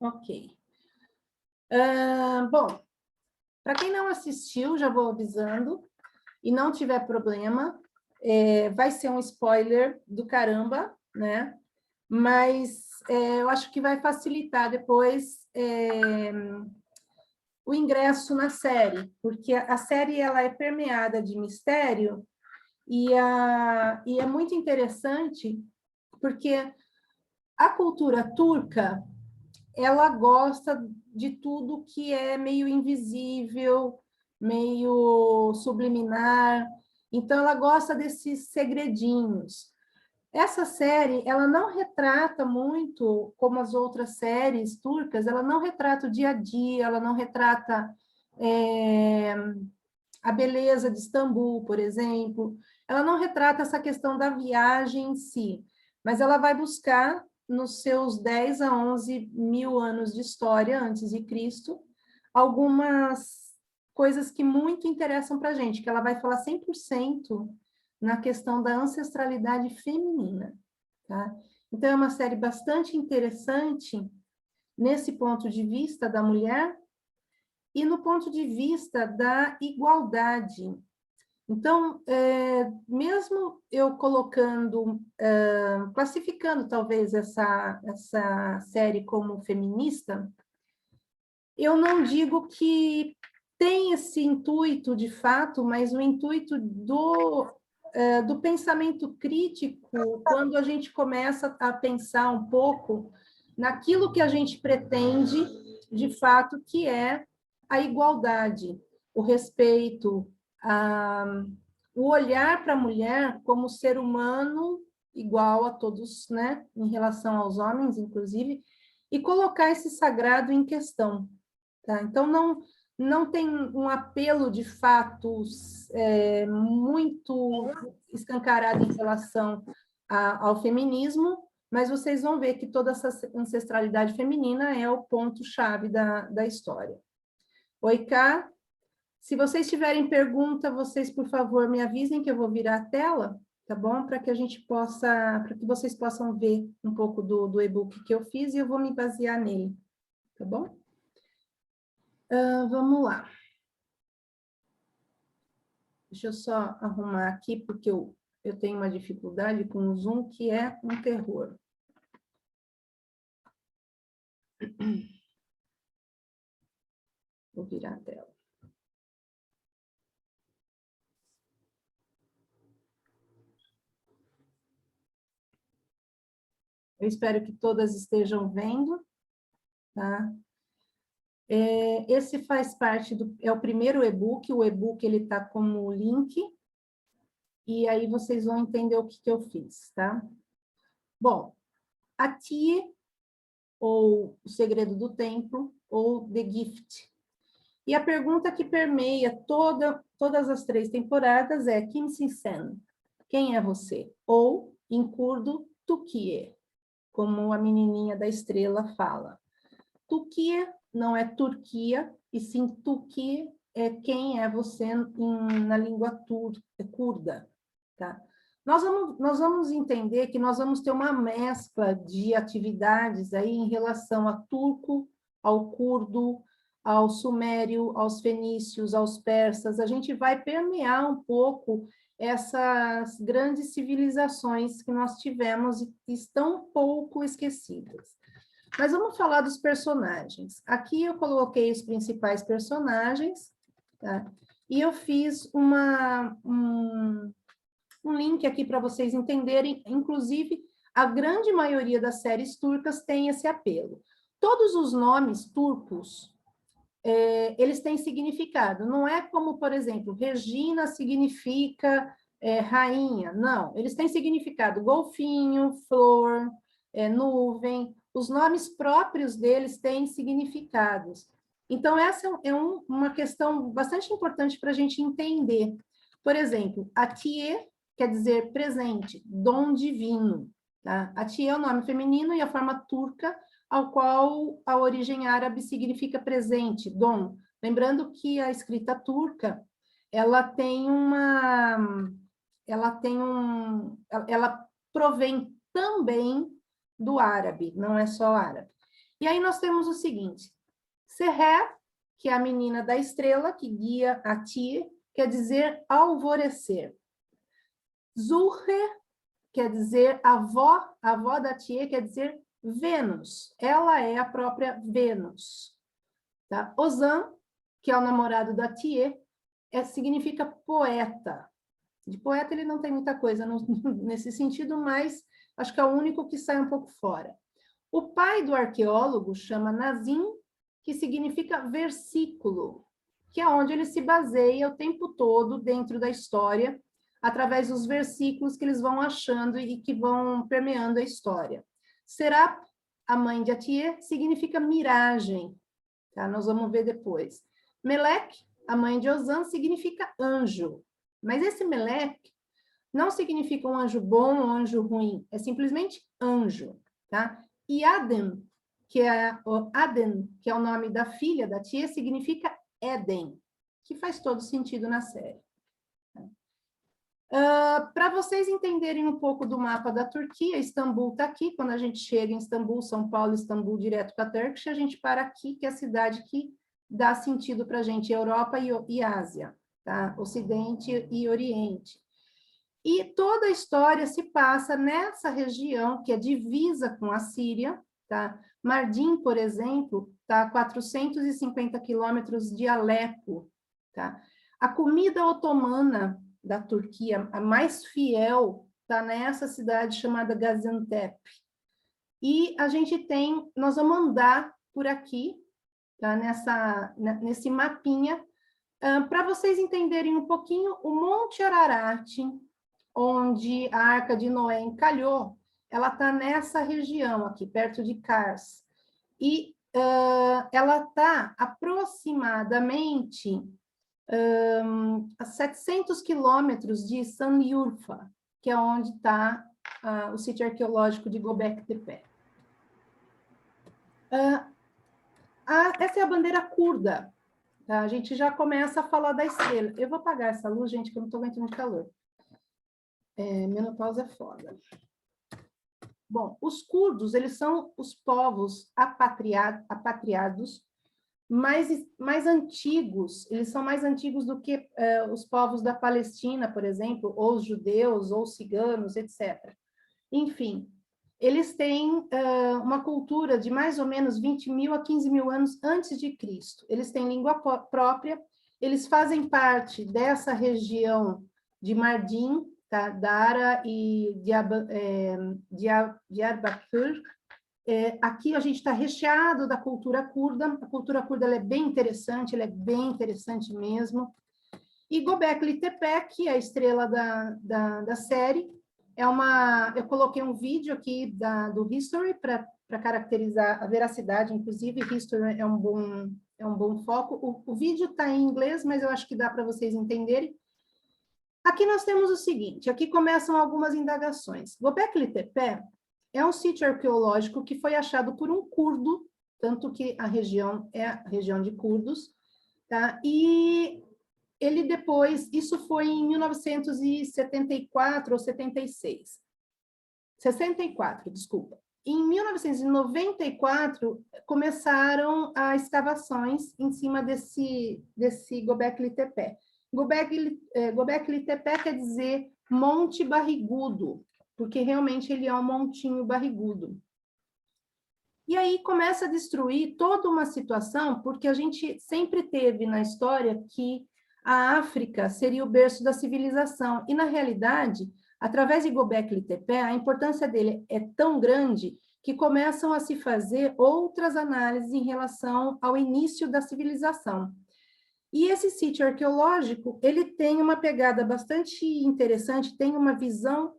Ok. Bom, para quem não assistiu, já vou avisando, e não tiver problema, vai ser um spoiler do caramba, né? Mas eu acho que vai facilitar depois o ingresso na série, porque a série ela é permeada de mistério e é muito interessante porque a cultura turca ela gosta de tudo que é meio invisível, meio subliminar, então ela gosta desses segredinhos. Essa série, ela não retrata muito, como as outras séries turcas, ela não retrata o dia a dia, ela não retrata a beleza de Istambul, por exemplo, ela não retrata essa questão da viagem em si, mas ela vai buscar, nos seus 10 a 11 mil anos de história antes de Cristo, algumas coisas que muito interessam para a gente, que ela vai falar 100% na questão da ancestralidade feminina. Tá? Então, é uma série bastante interessante nesse ponto de vista da mulher e no ponto de vista da igualdade. Então, mesmo eu colocando, classificando talvez essa série como feminista, eu não digo que tem esse intuito de fato, mas o intuito do pensamento crítico, quando a gente começa a pensar um pouco naquilo que a gente pretende, de fato, que é a igualdade, o respeito, o olhar para a mulher como ser humano igual a todos, né, em relação aos homens, inclusive, e colocar esse sagrado em questão. Tá? Então, não tem um apelo de fatos muito escancarado em relação ao feminismo, mas vocês vão ver que toda essa ancestralidade feminina é o ponto-chave da história. Oi, Cá. Se vocês tiverem pergunta, vocês, por favor, me avisem que eu vou virar a tela, tá bom? Para que a gente possa, para que vocês possam ver um pouco do e-book que eu fiz e eu vou me basear nele, tá bom? Vamos lá. Deixa eu só arrumar aqui, porque eu tenho uma dificuldade com o Zoom, que é um terror. Vou virar a tela. Eu espero que todas estejam vendo, tá? Esse faz parte é o primeiro e-book, o e-book ele está como link, e aí vocês vão entender o que eu fiz, tá? Bom, a Tie, ou O Segredo do Templo, ou The Gift. E a pergunta que permeia todas as 3 temporadas é Kimsin Sen, quem é você? Ou, em curdo, Tukie, como a menininha da estrela fala. Tukie não é Turquia, e sim Tukie é quem é você na língua curda. Tá? Nós vamos entender que nós vamos ter uma mescla de atividades aí em relação a turco, ao curdo, ao sumério, aos fenícios, aos persas. A gente vai permear um pouco essas grandes civilizações que nós tivemos e que estão um pouco esquecidas. Mas vamos falar dos personagens. Aqui eu coloquei os principais personagens, tá? E eu fiz um link aqui para vocês entenderem, inclusive, a grande maioria das séries turcas tem esse apelo. Todos os nomes turcos, eles têm significado. Não é como, por exemplo, Regina significa rainha. Não, eles têm significado. Golfinho, flor, nuvem. Os nomes próprios deles têm significados. Então, essa é uma questão bastante importante para a gente entender. Por exemplo, a Tie quer dizer presente, dom divino. Tá? A Tie é o nome feminino e a forma turca, ao qual a origem árabe significa presente, dom. Lembrando que a escrita turca, ela provém também do árabe, não é só árabe. E aí nós temos o seguinte, Seher, que é a menina da estrela, que guia a Tyr, quer dizer alvorecer. Zulher quer dizer a avó da Tyr quer dizer Vênus, ela é a própria Vênus. Tá? Ozan, que é o namorado da Tyr, significa poeta. De poeta ele não tem muita coisa nesse sentido, mas acho que é o único que sai um pouco fora. O pai do arqueólogo chama Nazim, que significa versículo, que é onde ele se baseia o tempo todo dentro da história, através dos versículos que eles vão achando e que vão permeando a história. Serap, a mãe de Atier, significa miragem, tá? Nós vamos ver depois. Melek, a mãe de Ozan, significa anjo, mas esse Melek não significa um anjo bom ou um anjo ruim, é simplesmente anjo, tá? E Adem, que é o nome da filha da Tia, significa Éden, que faz todo sentido na série. Para vocês entenderem um pouco do mapa da Turquia, Istambul está aqui. Quando a gente chega em Istambul, São Paulo, Istambul, direto para Turkish, a gente para aqui, que é a cidade que dá sentido para a gente, Europa e Ásia, tá? Ocidente e Oriente. E toda a história se passa nessa região, que é divisa com a Síria, tá? Mardin, por exemplo, está a 450 quilômetros de Alepo, tá? A comida otomana da Turquia, a mais fiel, está nessa cidade chamada Gaziantep. E a gente nós vamos andar por aqui, tá? Nesse mapinha, para vocês entenderem um pouquinho, o Monte Ararat, onde a Arca de Noé encalhou, ela está nessa região aqui, perto de Kars. E ela está aproximadamente a 700 quilômetros de Sanliurfa, que é onde está o sítio arqueológico de Göbekli Tepe. Essa é a bandeira curda. Tá? A gente já começa a falar da estrela. Eu vou apagar essa luz, gente, que eu não estou aguentando de calor. Menopausa é foda. Bom, os curdos, eles são os povos apatriados mais antigos, eles são mais antigos do que os povos da Palestina, por exemplo, ou os judeus, ou os ciganos, etc. Enfim, eles têm uma cultura de mais ou menos 20 mil a 15 mil anos antes de Cristo. Eles têm língua própria, eles fazem parte dessa região de Mardin, tá? Dara e Diyarbakır. Aqui a gente está recheado da cultura curda. A cultura curda ela é bem interessante mesmo. E Göbekli Tepe, que é a estrela da série, eu coloquei um vídeo aqui do History para caracterizar a veracidade, inclusive History é um bom foco. O vídeo está em inglês, mas eu acho que dá para vocês entenderem. Aqui nós temos o seguinte, aqui começam algumas indagações. Göbekli Tepe é um sítio arqueológico que foi achado por um curdo, tanto que a região é a região de curdos, tá? E ele depois, isso foi em 1974 ou 76. 64, desculpa. Em 1994, começaram as escavações em cima desse Göbekli Tepe. Göbekli Tepe quer dizer Monte Barrigudo, porque realmente ele é um montinho barrigudo. E aí começa a destruir toda uma situação, porque a gente sempre teve na história que a África seria o berço da civilização, e na realidade, através de Göbekli Tepe, a importância dele é tão grande que começam a se fazer outras análises em relação ao início da civilização. E esse sítio arqueológico, ele tem uma pegada bastante interessante, tem uma visão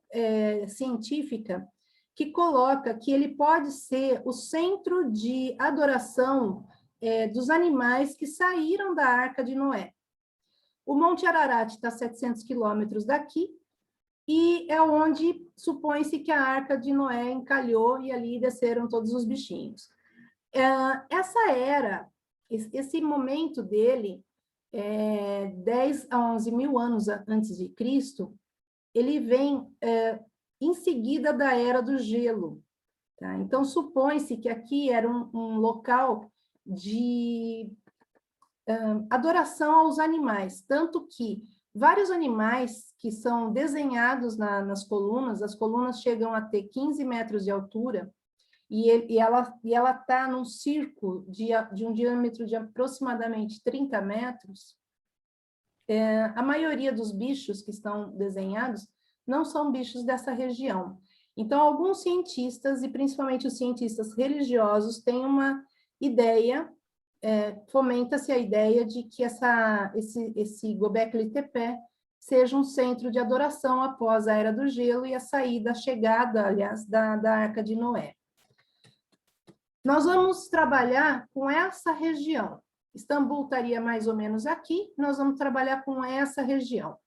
científica que coloca que ele pode ser o centro de adoração dos animais que saíram da Arca de Noé. O Monte Ararat está a 700 quilômetros daqui, e é onde supõe-se que a Arca de Noé encalhou e ali desceram todos os bichinhos. Esse momento dele, 10 a 11 mil anos antes de Cristo, ele vem em seguida da Era do Gelo. Tá? Então, supõe-se que aqui era um local de adoração aos animais, tanto que vários animais que são desenhados nas colunas, as colunas chegam a ter 15 metros de altura, e ela está num círculo de um diâmetro de aproximadamente 30 metros, a maioria dos bichos que estão desenhados não são bichos dessa região. Então, alguns cientistas, e principalmente os cientistas religiosos, têm uma ideia, fomenta-se a ideia de que esse Göbekli Tepe seja um centro de adoração após a Era do Gelo e a chegada, aliás, da Arca de Noé. Nós vamos trabalhar com essa região. Istambul estaria mais ou menos aqui, nós vamos trabalhar com essa região.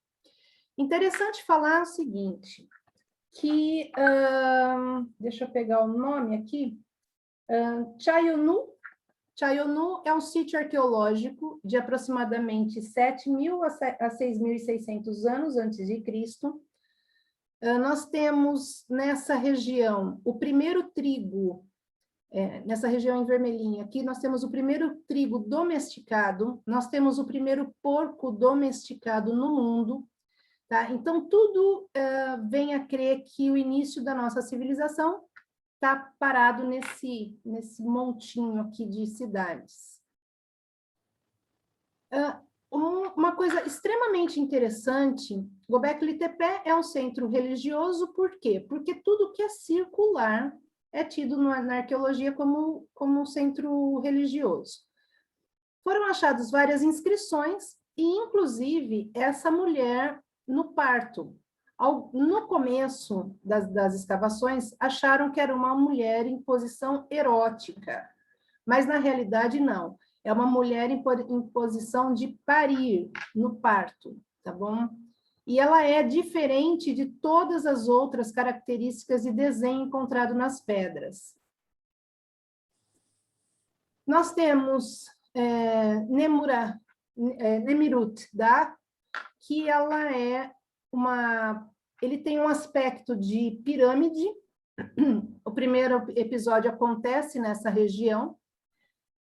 Interessante falar o seguinte, que, deixa eu pegar o nome aqui, Chayonu é um sítio arqueológico de aproximadamente 7.000 a 6.600 anos antes de Cristo. Nós temos nessa região o primeiro trigo, nessa região em vermelhinho aqui, nós temos o primeiro trigo domesticado, nós temos o primeiro porco domesticado no mundo, tá? Então, tudo vem a crer que o início da nossa civilização está parado nesse montinho aqui de cidades. Uma coisa extremamente interessante, Göbekli Tepe é um centro religioso, por quê? Porque tudo que é circular é tido na arqueologia como um centro religioso. Foram achadas várias inscrições, e inclusive essa mulher no parto. No começo das escavações, acharam que era uma mulher em posição erótica, mas na realidade não. É uma mulher em posição de parir no parto, tá bom? E ela é diferente de todas as outras características e desenho encontrado nas pedras. Nós temos Nemirut, que ela ele tem um aspecto de pirâmide. O primeiro episódio acontece nessa região.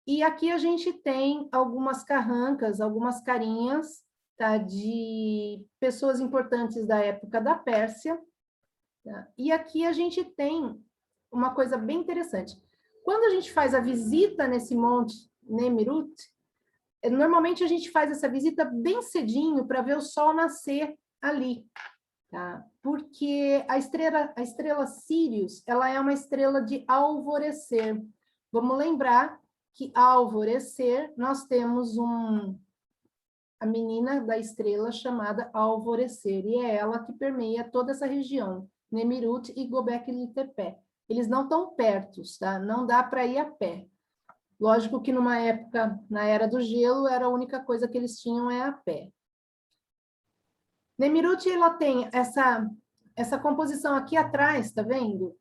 E aqui a gente tem algumas carrancas, algumas carinhas, tá, de pessoas importantes da época da Pérsia. Tá? E aqui a gente tem uma coisa bem interessante. Quando a gente faz a visita nesse monte Nemirut, normalmente a gente faz essa visita bem cedinho para ver o sol nascer ali. Tá? Porque a estrela Sirius, ela é uma estrela de alvorecer. Vamos lembrar que ao alvorecer nós temos a menina da estrela chamada Alvorecer, e é ela que permeia toda essa região, Nemirut e Göbekli Tepe. Eles não estão perto, tá? Não dá para ir a pé. Lógico que numa época, na Era do Gelo, era a única coisa que eles tinham a pé. Nemirut, ela tem essa composição aqui atrás, tá vendo?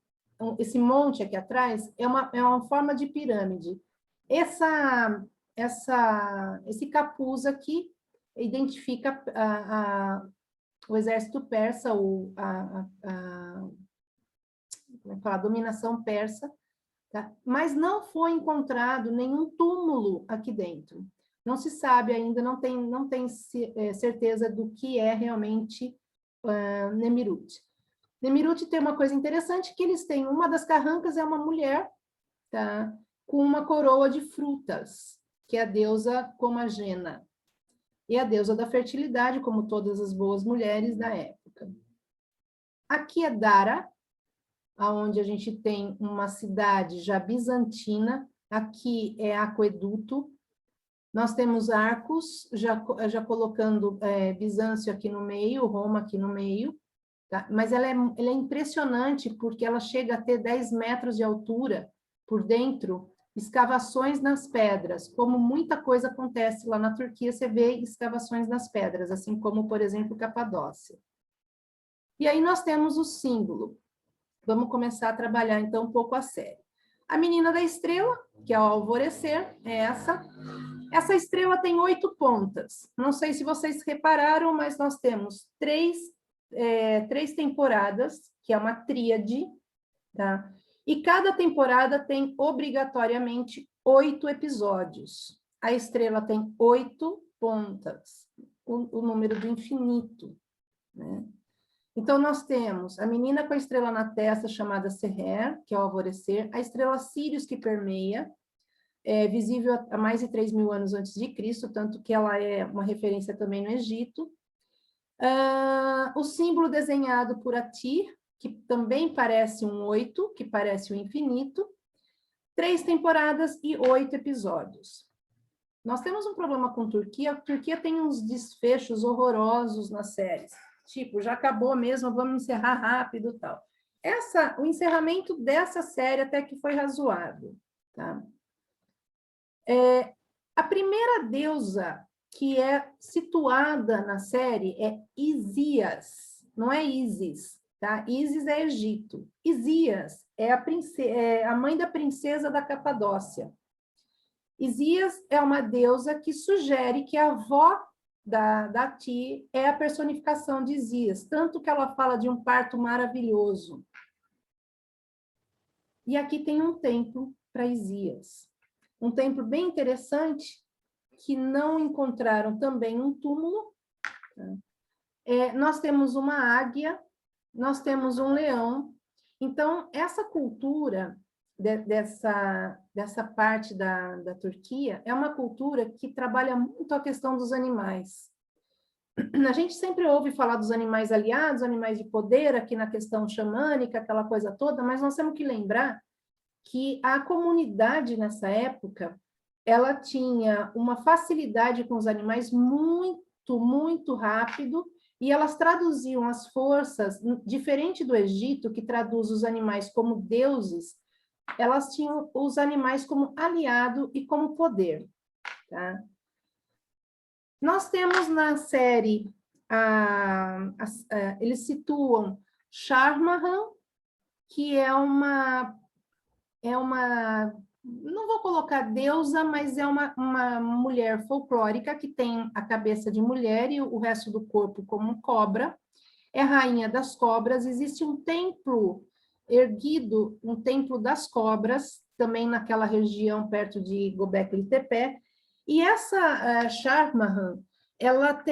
Esse monte aqui atrás é uma forma de pirâmide. Esse capuz aqui identifica o exército persa, a dominação persa, tá? Mas não foi encontrado nenhum túmulo aqui dentro. Não se sabe ainda, não tem certeza do que é realmente Nemirut. Nemirut tem uma coisa interessante, que eles têm, uma das carrancas é uma mulher, tá? Com uma coroa de frutas, que é a deusa Comagena. E a deusa da fertilidade, como todas as boas mulheres da época. Aqui é Dara, onde a gente tem uma cidade já bizantina, aqui é Aqueduto. Nós temos arcos, já colocando Bizâncio aqui no meio, Roma aqui no meio, tá? Mas ela é impressionante porque ela chega a ter 10 metros de altura por dentro, escavações nas pedras. Como muita coisa acontece lá na Turquia, você vê escavações nas pedras, assim como, por exemplo, Capadócia. E aí nós temos o símbolo. Vamos começar a trabalhar, então, um pouco a sério. A menina da estrela, que é o alvorecer, é essa. Essa estrela tem 8 pontas. Não sei se vocês repararam, mas nós temos três temporadas, que é uma tríade, tá? E cada temporada tem obrigatoriamente 8 episódios. A estrela tem 8 pontas, o número do infinito, né? Então, nós temos a menina com a estrela na testa, chamada Seher, que é o alvorecer, a estrela Sírius, que permeia, é visível há mais de 3.000 anos antes de Cristo, tanto que ela é uma referência também no Egito. O símbolo desenhado por Atir, que também parece um 8, que parece o infinito, 3 temporadas e 8 episódios. Nós temos um problema com Turquia. A Turquia tem uns desfechos horrorosos nas séries. Tipo, já acabou mesmo, vamos encerrar rápido e tal. O encerramento dessa série até que foi razoável, tá? A primeira deusa que é situada na série é Isias, não é Isis, tá? Isis é Egito. Isias é a mãe da princesa da Capadócia. Isias é uma deusa que sugere que a avó da Ti é a personificação de Isias, tanto que ela fala de um parto maravilhoso. E aqui tem um templo para Isias. Um templo bem interessante, que não encontraram também um túmulo. Nós temos uma águia, nós temos um leão. Então, essa cultura dessa parte da Turquia é uma cultura que trabalha muito a questão dos animais. A gente sempre ouve falar dos animais aliados, animais de poder, aqui na questão xamânica, aquela coisa toda, mas nós temos que lembrar que a comunidade nessa época, ela tinha uma facilidade com os animais muito, muito rápido, e elas traduziam as forças, diferente do Egito, que traduz os animais como deuses, elas tinham os animais como aliado e como poder, tá? Nós temos na série, eles situam Sharmahan, que é uma, não vou colocar deusa, mas é uma mulher folclórica que tem a cabeça de mulher e o resto do corpo como cobra, é rainha das cobras. Existe um templo erguido, um templo das cobras, também naquela região perto de Göbekli Tepe, e essa Sharmahan, ela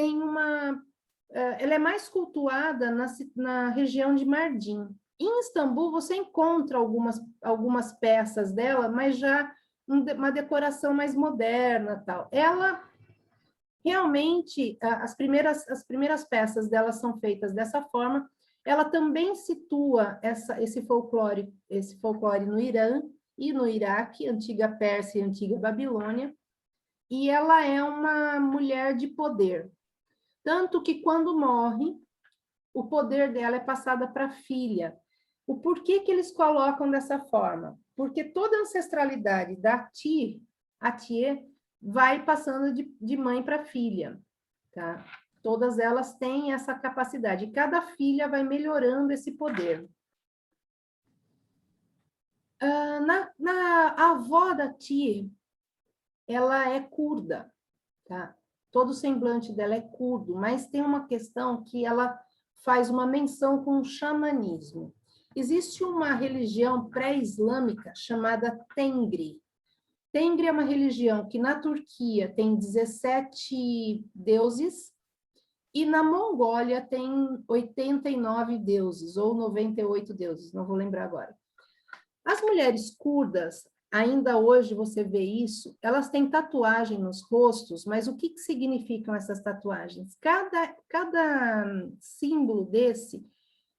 é mais cultuada na região de Mardin. Em Istambul, você encontra algumas peças dela, mas já uma decoração mais moderna, tal. Ela realmente, as primeiras peças dela são feitas dessa forma. Ela também situa esse folclore no Irã e no Iraque, antiga Pérsia e antiga Babilônia, e ela é uma mulher de poder. Tanto que, quando morre, o poder dela é passado para a filha. O porquê que eles colocam dessa forma? Porque toda a ancestralidade da Ati vai passando de mãe para filha, tá? Todas elas têm essa capacidade. Cada filha vai melhorando esse poder. A avó da Ati, ela é curda, tá? Todo o semblante dela é curdo, mas tem uma questão que ela faz uma menção com o xamanismo. Existe uma religião pré-islâmica chamada Tengri. Tengri é uma religião que na Turquia tem 17 deuses e na Mongólia tem 89 deuses, ou 98 deuses, não vou lembrar agora. As mulheres curdas, ainda hoje você vê isso, elas têm tatuagem nos rostos, mas o que significam essas tatuagens? Cada símbolo desse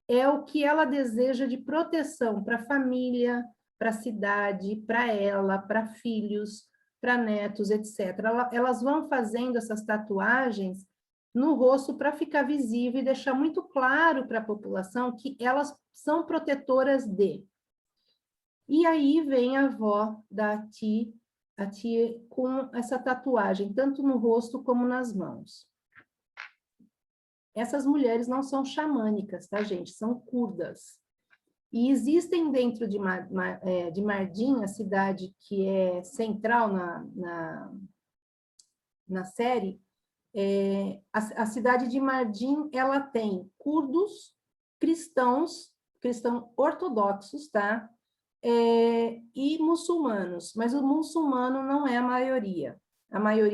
é o que ela deseja de proteção para a família, para a cidade, para ela, para filhos, para netos, etc. Elas vão fazendo essas tatuagens no rosto para ficar visível e deixar muito claro para a população que elas são protetoras de. E aí vem a avó da Ati com essa tatuagem, tanto no rosto como nas mãos. Essas mulheres não são xamânicas, tá, gente? São curdas. E existem dentro de Mardin, a cidade que é central na série, a cidade de Mardin, ela tem curdos, cristãos ortodoxos, tá? e muçulmanos, mas o muçulmano não é a maioria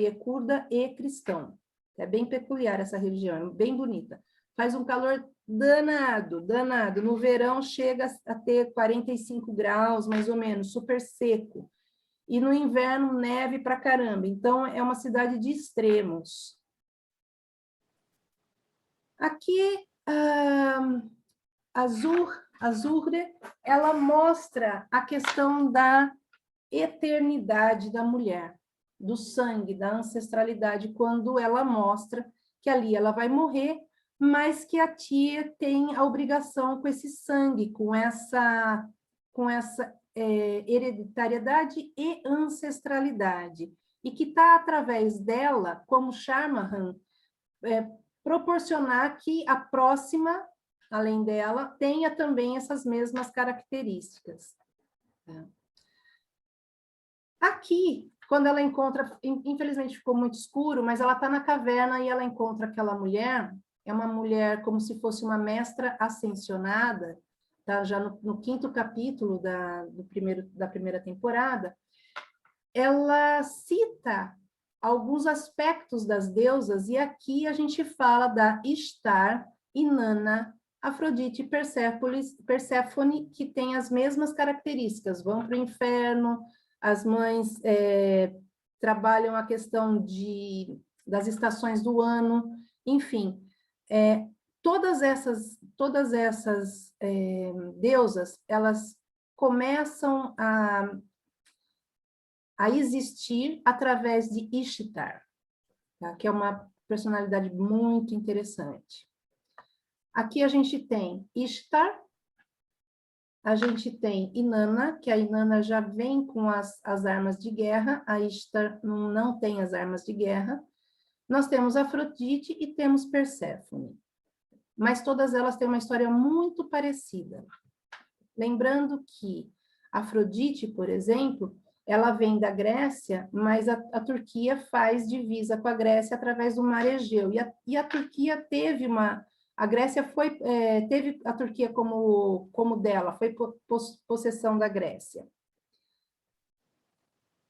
é curda e cristão. É bem peculiar essa religião, é bem bonita. Faz um calor danado, danado. No verão chega a ter 45 graus, mais ou menos, super seco. E no inverno, neve pra caramba. Então, é uma cidade de extremos. Aqui, Azurre, ela mostra a questão da eternidade da mulher, do sangue, da ancestralidade, quando ela mostra que ali ela vai morrer, mas que a tia tem a obrigação com esse sangue, com essa hereditariedade e ancestralidade, e que está através dela, como Sharmahan, proporcionar que a próxima, além dela, tenha também essas mesmas características. Aqui, quando ela encontra, infelizmente ficou muito escuro, mas ela está na caverna e ela encontra aquela mulher, é uma mulher como se fosse uma mestra ascensionada, tá? Já no 5º capítulo da primeira temporada, ela cita alguns aspectos das deusas, e aqui a gente fala da Ishtar, Inanna, Afrodite e Perséfone, que têm as mesmas características, vão para o inferno, as mães trabalham a questão das estações do ano, enfim, todas essas deusas, elas começam a existir através de Ishtar, tá? Que é uma personalidade muito interessante. Aqui a gente tem Ishtar, a gente tem Inanna, que a Inanna já vem com as armas de guerra, a Ishtar não tem as armas de guerra. Nós temos Afrodite e temos Perséfone, mas todas elas têm uma história muito parecida. Lembrando que Afrodite, por exemplo, ela vem da Grécia, mas a Turquia faz divisa com a Grécia através do Mar Egeu. E a Turquia teve a Grécia teve a Turquia como dela, foi possessão da Grécia.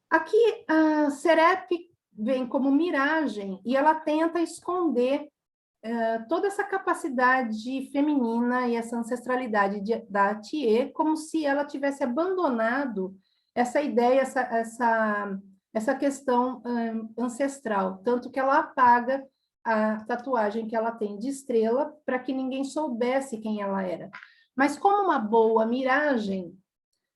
Aqui, a Serep vem como miragem e ela tenta esconder toda essa capacidade feminina e essa ancestralidade da Thier, como se ela tivesse abandonado essa ideia, essa questão ancestral, tanto que ela apaga a tatuagem que ela tem de estrela para que ninguém soubesse quem ela era. Mas como uma boa miragem,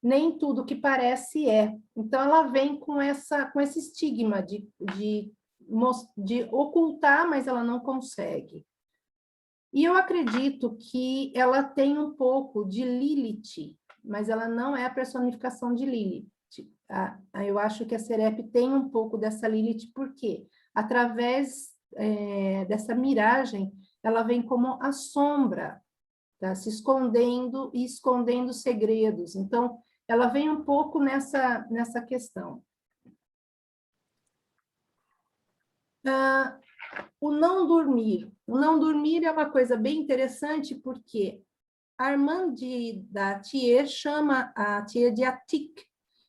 nem tudo que parece é. Então, ela vem com esse estigma de ocultar, mas ela não consegue. E eu acredito que ela tem um pouco de Lilith, mas ela não é a personificação de Lilith. Eu acho que a Serep tem um pouco dessa Lilith, porque através dessa miragem, ela vem como a sombra, tá? Se escondendo e escondendo segredos. Então, ela vem um pouco nessa questão. O não dormir. O não dormir é uma coisa bem interessante, porque a irmã da Thier chama a Thier de Atik,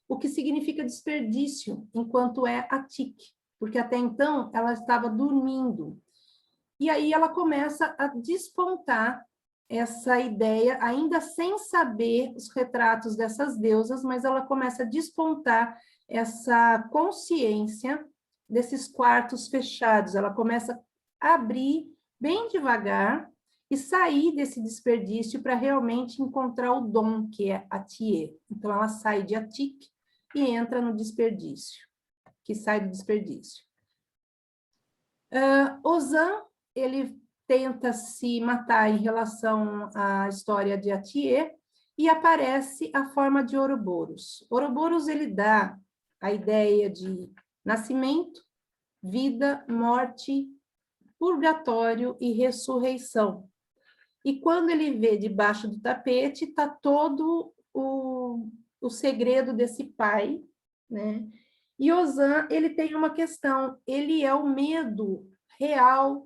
o que significa desperdício, enquanto é Atik, porque até então ela estava dormindo. E aí ela começa a despontar essa ideia, ainda sem saber os retratos dessas deusas, mas ela começa a despontar essa consciência desses quartos fechados. Ela começa a abrir bem devagar e sair desse desperdício para realmente encontrar o dom, que é a Thier. Então, ela sai de Atik e entra no desperdício, que sai do desperdício. Ozan, ele tenta se matar em relação à história de Atié e aparece a forma de Ouroboros. Ouroboros, ele dá a ideia de nascimento, vida, morte, purgatório e ressurreição. E quando ele vê debaixo do tapete, está todo o segredo desse pai, né? E Ozan, ele tem uma questão, ele é o medo real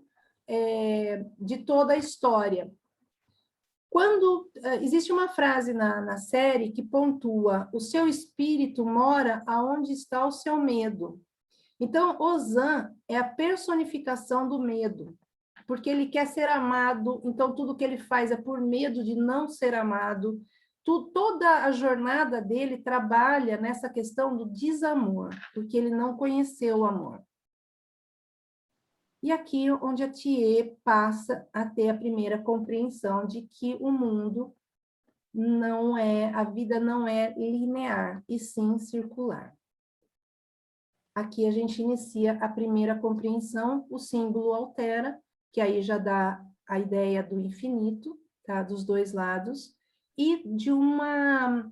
de toda a história. Quando existe uma frase na série que pontua: o seu espírito mora aonde está o seu medo. Então, Ozan é a personificação do medo, porque ele quer ser amado, então tudo que ele faz é por medo de não ser amado. Toda a jornada dele trabalha nessa questão do desamor, porque ele não conheceu o amor. E aqui onde a Thier passa a ter a primeira compreensão de que o mundo não é, a vida não é linear, e sim circular. Aqui a gente inicia a primeira compreensão, o símbolo altera, que aí já dá a ideia do infinito, tá? Dos dois lados, e de uma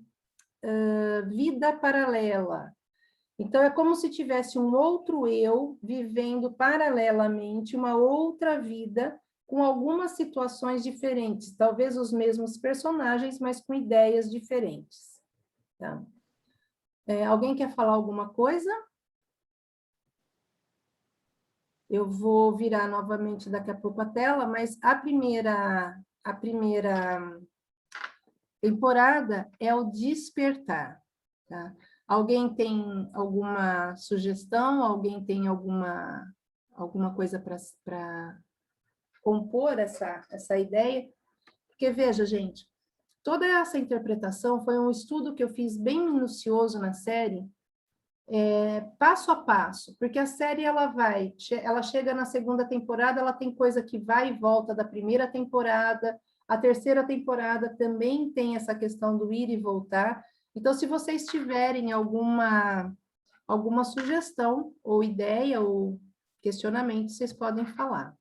vida paralela. Então, é como se tivesse um outro eu vivendo paralelamente uma outra vida com algumas situações diferentes, talvez os mesmos personagens, mas com ideias diferentes. Tá? Alguém quer falar alguma coisa? Eu vou virar novamente daqui a pouco a tela, mas a primeira temporada é o despertar. Tá? Alguém tem alguma sugestão? Alguém tem alguma coisa para compor essa ideia? Porque, veja, gente, toda essa interpretação foi um estudo que eu fiz bem minucioso na série, passo a passo, porque a série ela chega na segunda temporada, ela tem coisa que vai e volta da primeira temporada, a terceira temporada também tem essa questão do ir e voltar. Então, se vocês tiverem alguma sugestão, ou ideia, ou questionamento, vocês podem falar.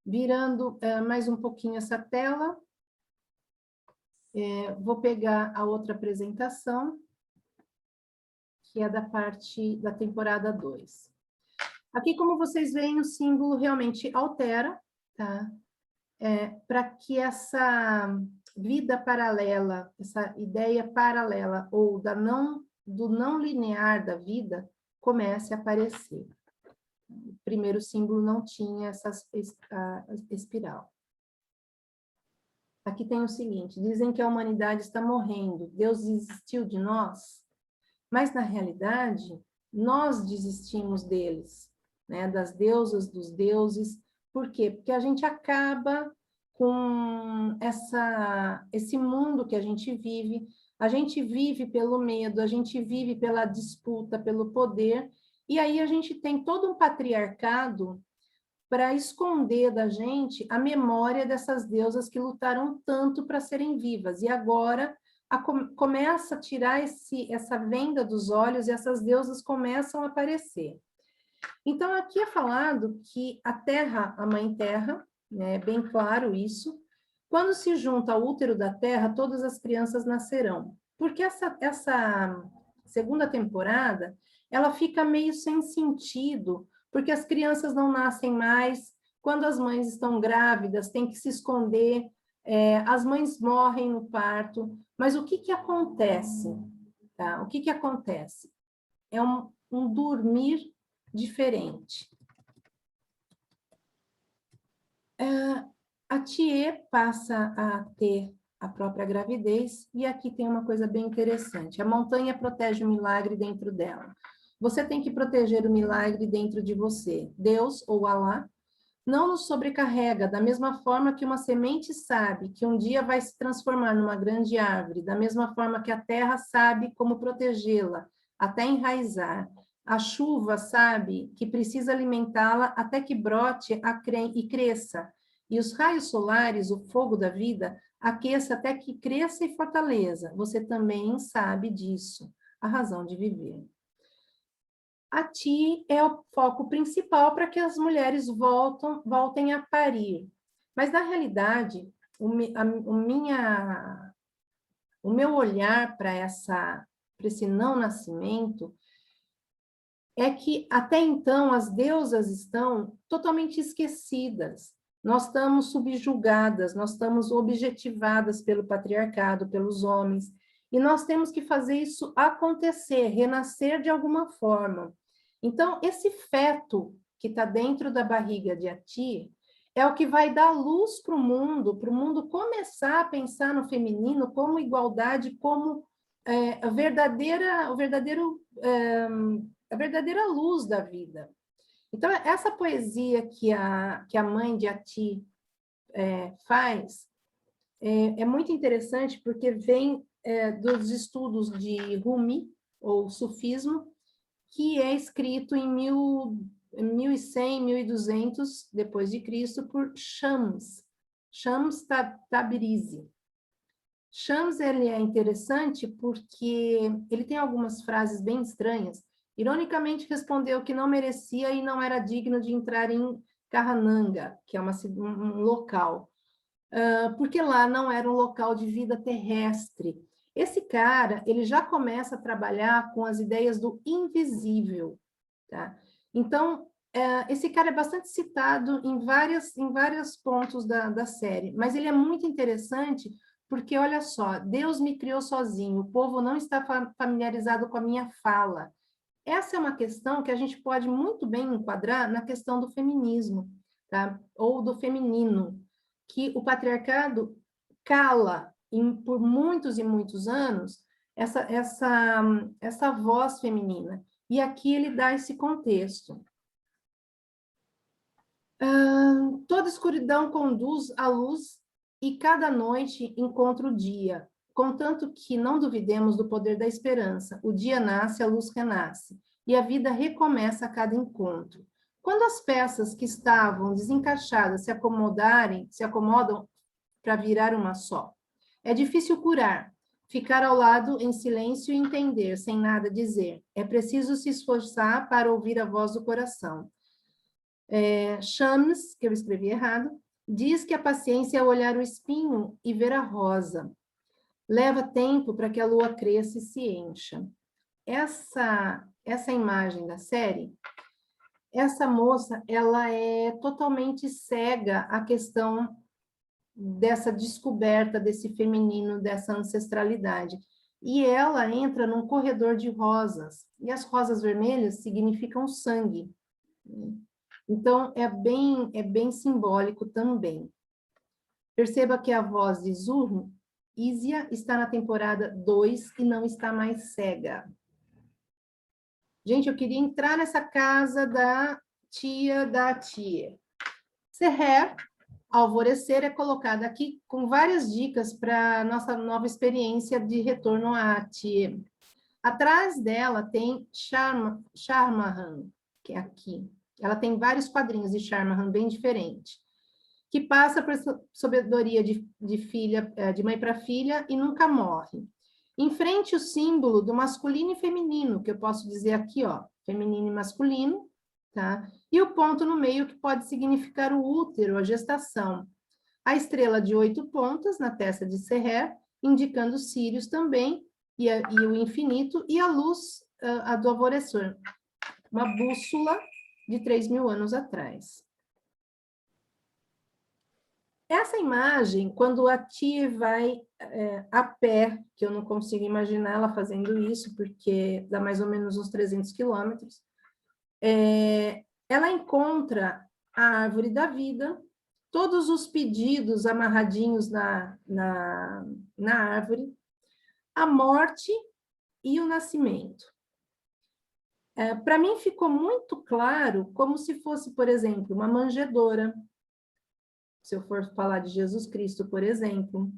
Virando mais um pouquinho essa tela, vou pegar a outra apresentação, que é da parte da temporada 2. Aqui, como vocês veem, o símbolo realmente altera, tá? Para que essa vida paralela, essa ideia paralela, ou do não linear da vida, comece a aparecer. O primeiro símbolo não tinha essa espiral. Aqui tem o seguinte: dizem que a humanidade está morrendo, Deus desistiu de nós, mas, na realidade, nós desistimos deles, né? Das deusas, dos deuses. Por quê? Porque a gente acaba com esse mundo que a gente vive pelo medo, a gente vive pela disputa, pelo poder, e aí a gente tem todo um patriarcado para esconder da gente a memória dessas deusas que lutaram tanto para serem vivas, e agora começa a tirar essa venda dos olhos e essas deusas começam a aparecer. Então, aqui é falado que a Terra, a Mãe Terra, né, é bem claro isso, quando se junta ao útero da Terra, todas as crianças nascerão. Porque essa segunda temporada, ela fica meio sem sentido, porque as crianças não nascem mais, quando as mães estão grávidas, tem que se esconder, as mães morrem no parto, mas o que acontece? Tá? O que acontece? É um dormir diferente. A Thier passa a ter a própria gravidez, e aqui tem uma coisa bem interessante. A montanha protege o milagre dentro dela. Você tem que proteger o milagre dentro de você. Deus, ou Alá, não nos sobrecarrega, da mesma forma que uma semente sabe que um dia vai se transformar numa grande árvore, da mesma forma que a terra sabe como protegê-la, até enraizar. A chuva sabe que precisa alimentá-la até que brote e cresça. E os raios solares, o fogo da vida, aqueça até que cresça e fortaleça. Você também sabe disso, a razão de viver. A Ti é o foco principal para que as mulheres voltem a parir. Mas, na realidade, o meu olhar para esse não nascimento é que, até então, as deusas estão totalmente esquecidas. Nós estamos subjugadas, nós estamos objetivadas pelo patriarcado, pelos homens, e nós temos que fazer isso acontecer, renascer de alguma forma. Então, esse feto que está dentro da barriga de Ati, é o que vai dar luz para o mundo começar a pensar no feminino como igualdade, como a verdadeira luz da vida. Então, essa poesia que a mãe de Ati faz é muito interessante, porque vem dos estudos de Rumi, ou sufismo, que é escrito em 1100, 1200 depois de Cristo por Shams Tabrizi. Shams, ele é interessante porque ele tem algumas frases bem estranhas. Ironicamente, respondeu que não merecia e não era digno de entrar em Kahananga, que é um local, porque lá não era um local de vida terrestre. Esse cara, ele já começa a trabalhar com as ideias do invisível, tá? Então, esse cara é bastante citado em vários pontos da série, mas ele é muito interessante porque, olha só, Deus me criou sozinho, o povo não está familiarizado com a minha fala. Essa é uma questão que a gente pode muito bem enquadrar na questão do feminismo, tá? Ou do feminino, que o patriarcado cala por muitos e muitos anos essa voz feminina. E aqui ele dá esse contexto. Toda escuridão conduz à luz e cada noite encontra o dia, contanto que não duvidemos do poder da esperança. O dia nasce, a luz renasce, e a vida recomeça a cada encontro. Quando as peças que estavam desencaixadas se acomodam para virar uma só. É difícil curar, ficar ao lado em silêncio e entender, sem nada dizer. É preciso se esforçar para ouvir a voz do coração. Shams, que eu escrevi errado, diz que a paciência é olhar o espinho e ver a rosa. Leva tempo para que a lua cresça e se encha. Essa imagem da série, essa moça, ela é totalmente cega à questão dessa descoberta desse feminino, dessa ancestralidade. E ela entra num corredor de rosas, e as rosas vermelhas significam sangue. Então, é bem simbólico também. Perceba que a voz de Zurro, Ísia, está na temporada 2 e não está mais cega. Gente, eu queria entrar nessa casa da tia. Seher, alvorecer, é colocada aqui com várias dicas para nossa nova experiência de retorno à tia. Atrás dela tem Sharmahan, que é aqui. Ela tem vários quadrinhos de Sharmahan bem diferentes, que passa por sabedoria de mãe para filha e nunca morre. Em frente, o símbolo do masculino e feminino, que eu posso dizer aqui, ó, feminino e masculino, tá? E o ponto no meio, que pode significar o útero, a gestação. A estrela de 8 pontas na testa de Seher, indicando Sírios também, e o infinito, e a luz a do alvorecer. Uma bússola de 3.000 anos atrás. Essa imagem, quando a tia vai a pé, que eu não consigo imaginar ela fazendo isso, porque dá mais ou menos uns 300 quilômetros, ela encontra a árvore da vida, todos os pedidos amarradinhos na árvore, a morte e o nascimento. Para mim ficou muito claro como se fosse, por exemplo, uma manjedoura, se eu for falar de Jesus Cristo, por exemplo.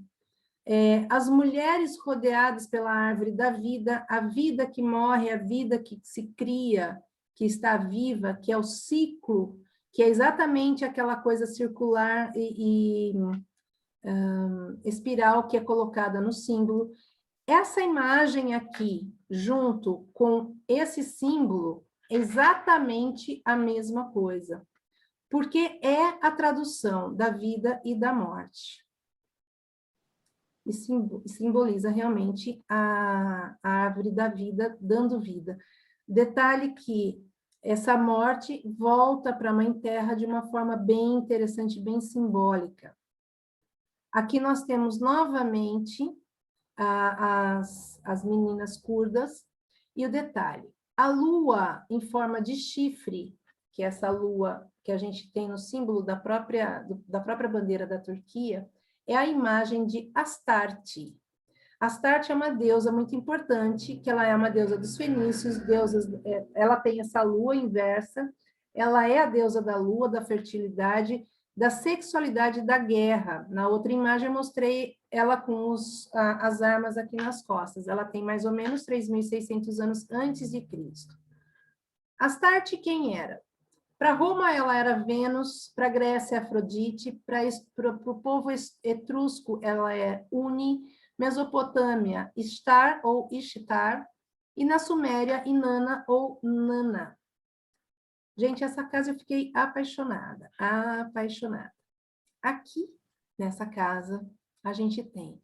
As mulheres rodeadas pela árvore da vida, a vida que morre, a vida que se cria, que está viva, que é o ciclo, que é exatamente aquela coisa circular e espiral que é colocada no símbolo. Essa imagem aqui, junto com esse símbolo, é exatamente a mesma coisa, porque é a tradução da vida e da morte. E simboliza realmente a árvore da vida dando vida. Detalhe que essa morte volta para a Mãe Terra de uma forma bem interessante, bem simbólica. Aqui nós temos novamente as meninas curdas, e o detalhe, a lua em forma de chifre que é essa lua que a gente tem no símbolo da própria bandeira da Turquia, é a imagem de Astarte. Astarte é uma deusa muito importante, que ela é uma deusa dos fenícios, ela tem essa lua inversa, ela é a deusa da lua, da fertilidade, da sexualidade e da guerra. Na outra imagem eu mostrei ela com as armas aqui nas costas. Ela tem mais ou menos 3.600 anos antes de Cristo. Astarte quem era? Para Roma, ela era Vênus, para a Grécia, Afrodite, para o povo etrusco, ela é Uni, Mesopotâmia, Ishtar ou Ishtar, e na Suméria, Inanna ou Nana. Gente, essa casa eu fiquei apaixonada, apaixonada. Aqui, nessa casa, a gente tem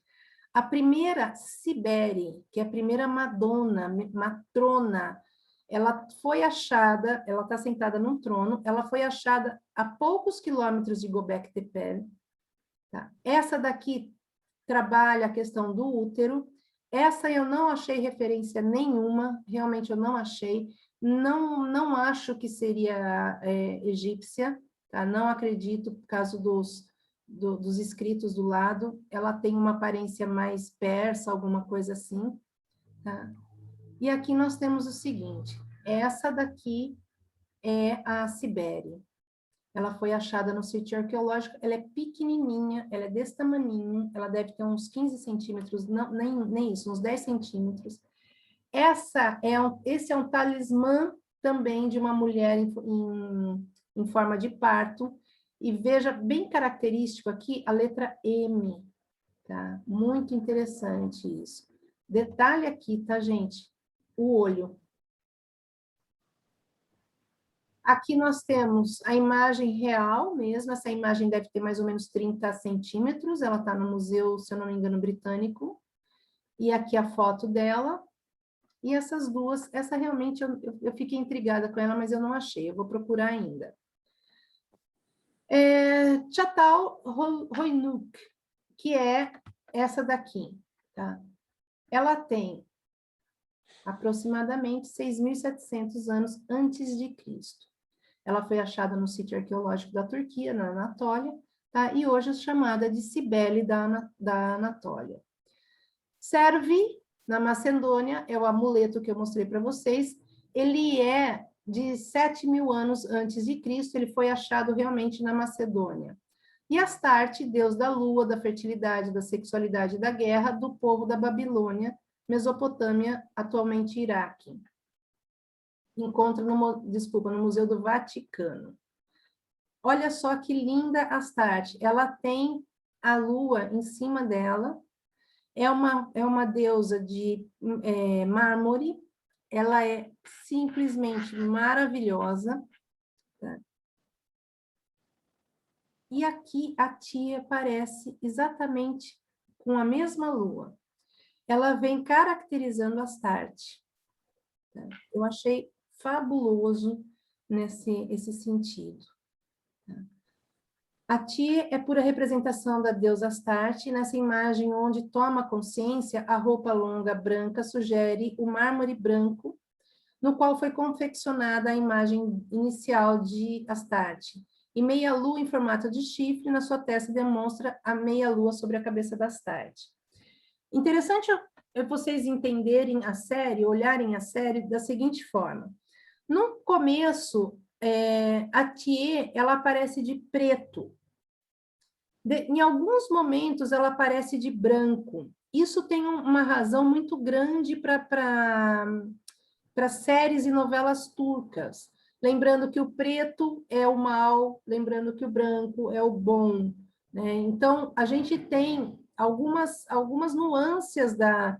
a primeira Cibele, que é a primeira Madonna, matrona. Ela foi achada, ela está sentada num trono, ela foi achada a poucos quilômetros de Göbekli Tepe. Tá? Essa daqui trabalha a questão do útero. Essa eu não achei referência nenhuma, realmente eu não achei. Não acho que seria egípcia, tá? Não acredito, por causa dos escritos do lado. Ela tem uma aparência mais persa, alguma coisa assim. Tá? E aqui nós temos o seguinte, essa daqui é a Cibele. Ela foi achada no sítio arqueológico, ela é pequenininha, ela é desse tamaninho, ela deve ter uns 15 centímetros, não, nem isso, uns 10 centímetros. Esse é um talismã também de uma mulher em forma de parto, e veja, bem característico aqui, a letra M, tá? Muito interessante isso. Detalhe aqui, tá, gente? O olho. Aqui nós temos a imagem real mesmo, essa imagem deve ter mais ou menos 30 centímetros, ela está no museu, se eu não me engano, britânico, e aqui a foto dela, e essas duas, essa realmente eu fiquei intrigada com ela, mas eu não achei, eu vou procurar ainda. Çatalhöyük, que é essa daqui, tá? Ela tem aproximadamente 6.700 anos antes de Cristo. Ela foi achada no sítio arqueológico da Turquia, na Anatólia, tá? E hoje é chamada de Cibele da Anatólia. Serve, na Macedônia, é o amuleto que eu mostrei para vocês. Ele é de 7.000 anos antes de Cristo, ele foi achado realmente na Macedônia. E Astarte, deus da lua, da fertilidade, da sexualidade e da guerra, do povo da Babilônia, Mesopotâmia, atualmente Iraque. Encontra no Museu do Vaticano. Olha só que linda Astarte. Ela tem a lua em cima dela. É uma deusa de mármore. Ela é simplesmente maravilhosa. Tá? E aqui a tia aparece exatamente com a mesma lua. Ela vem caracterizando Astarte. Tá? Eu achei fabuloso esse sentido. A Tia é pura representação da deusa Astarte. Nessa imagem onde toma consciência, a roupa longa branca sugere o mármore branco, no qual foi confeccionada a imagem inicial de Astarte. E meia-lua em formato de chifre na sua testa demonstra a meia-lua sobre a cabeça da Astarte. Interessante vocês entenderem a série, olharem a série da seguinte forma. No começo, a Tia, ela aparece de preto. Em alguns momentos, ela aparece de branco. Isso tem uma razão muito grande para séries e novelas turcas. Lembrando que o preto é o mal, lembrando que o branco é o bom. Né? Então, a gente tem algumas nuances da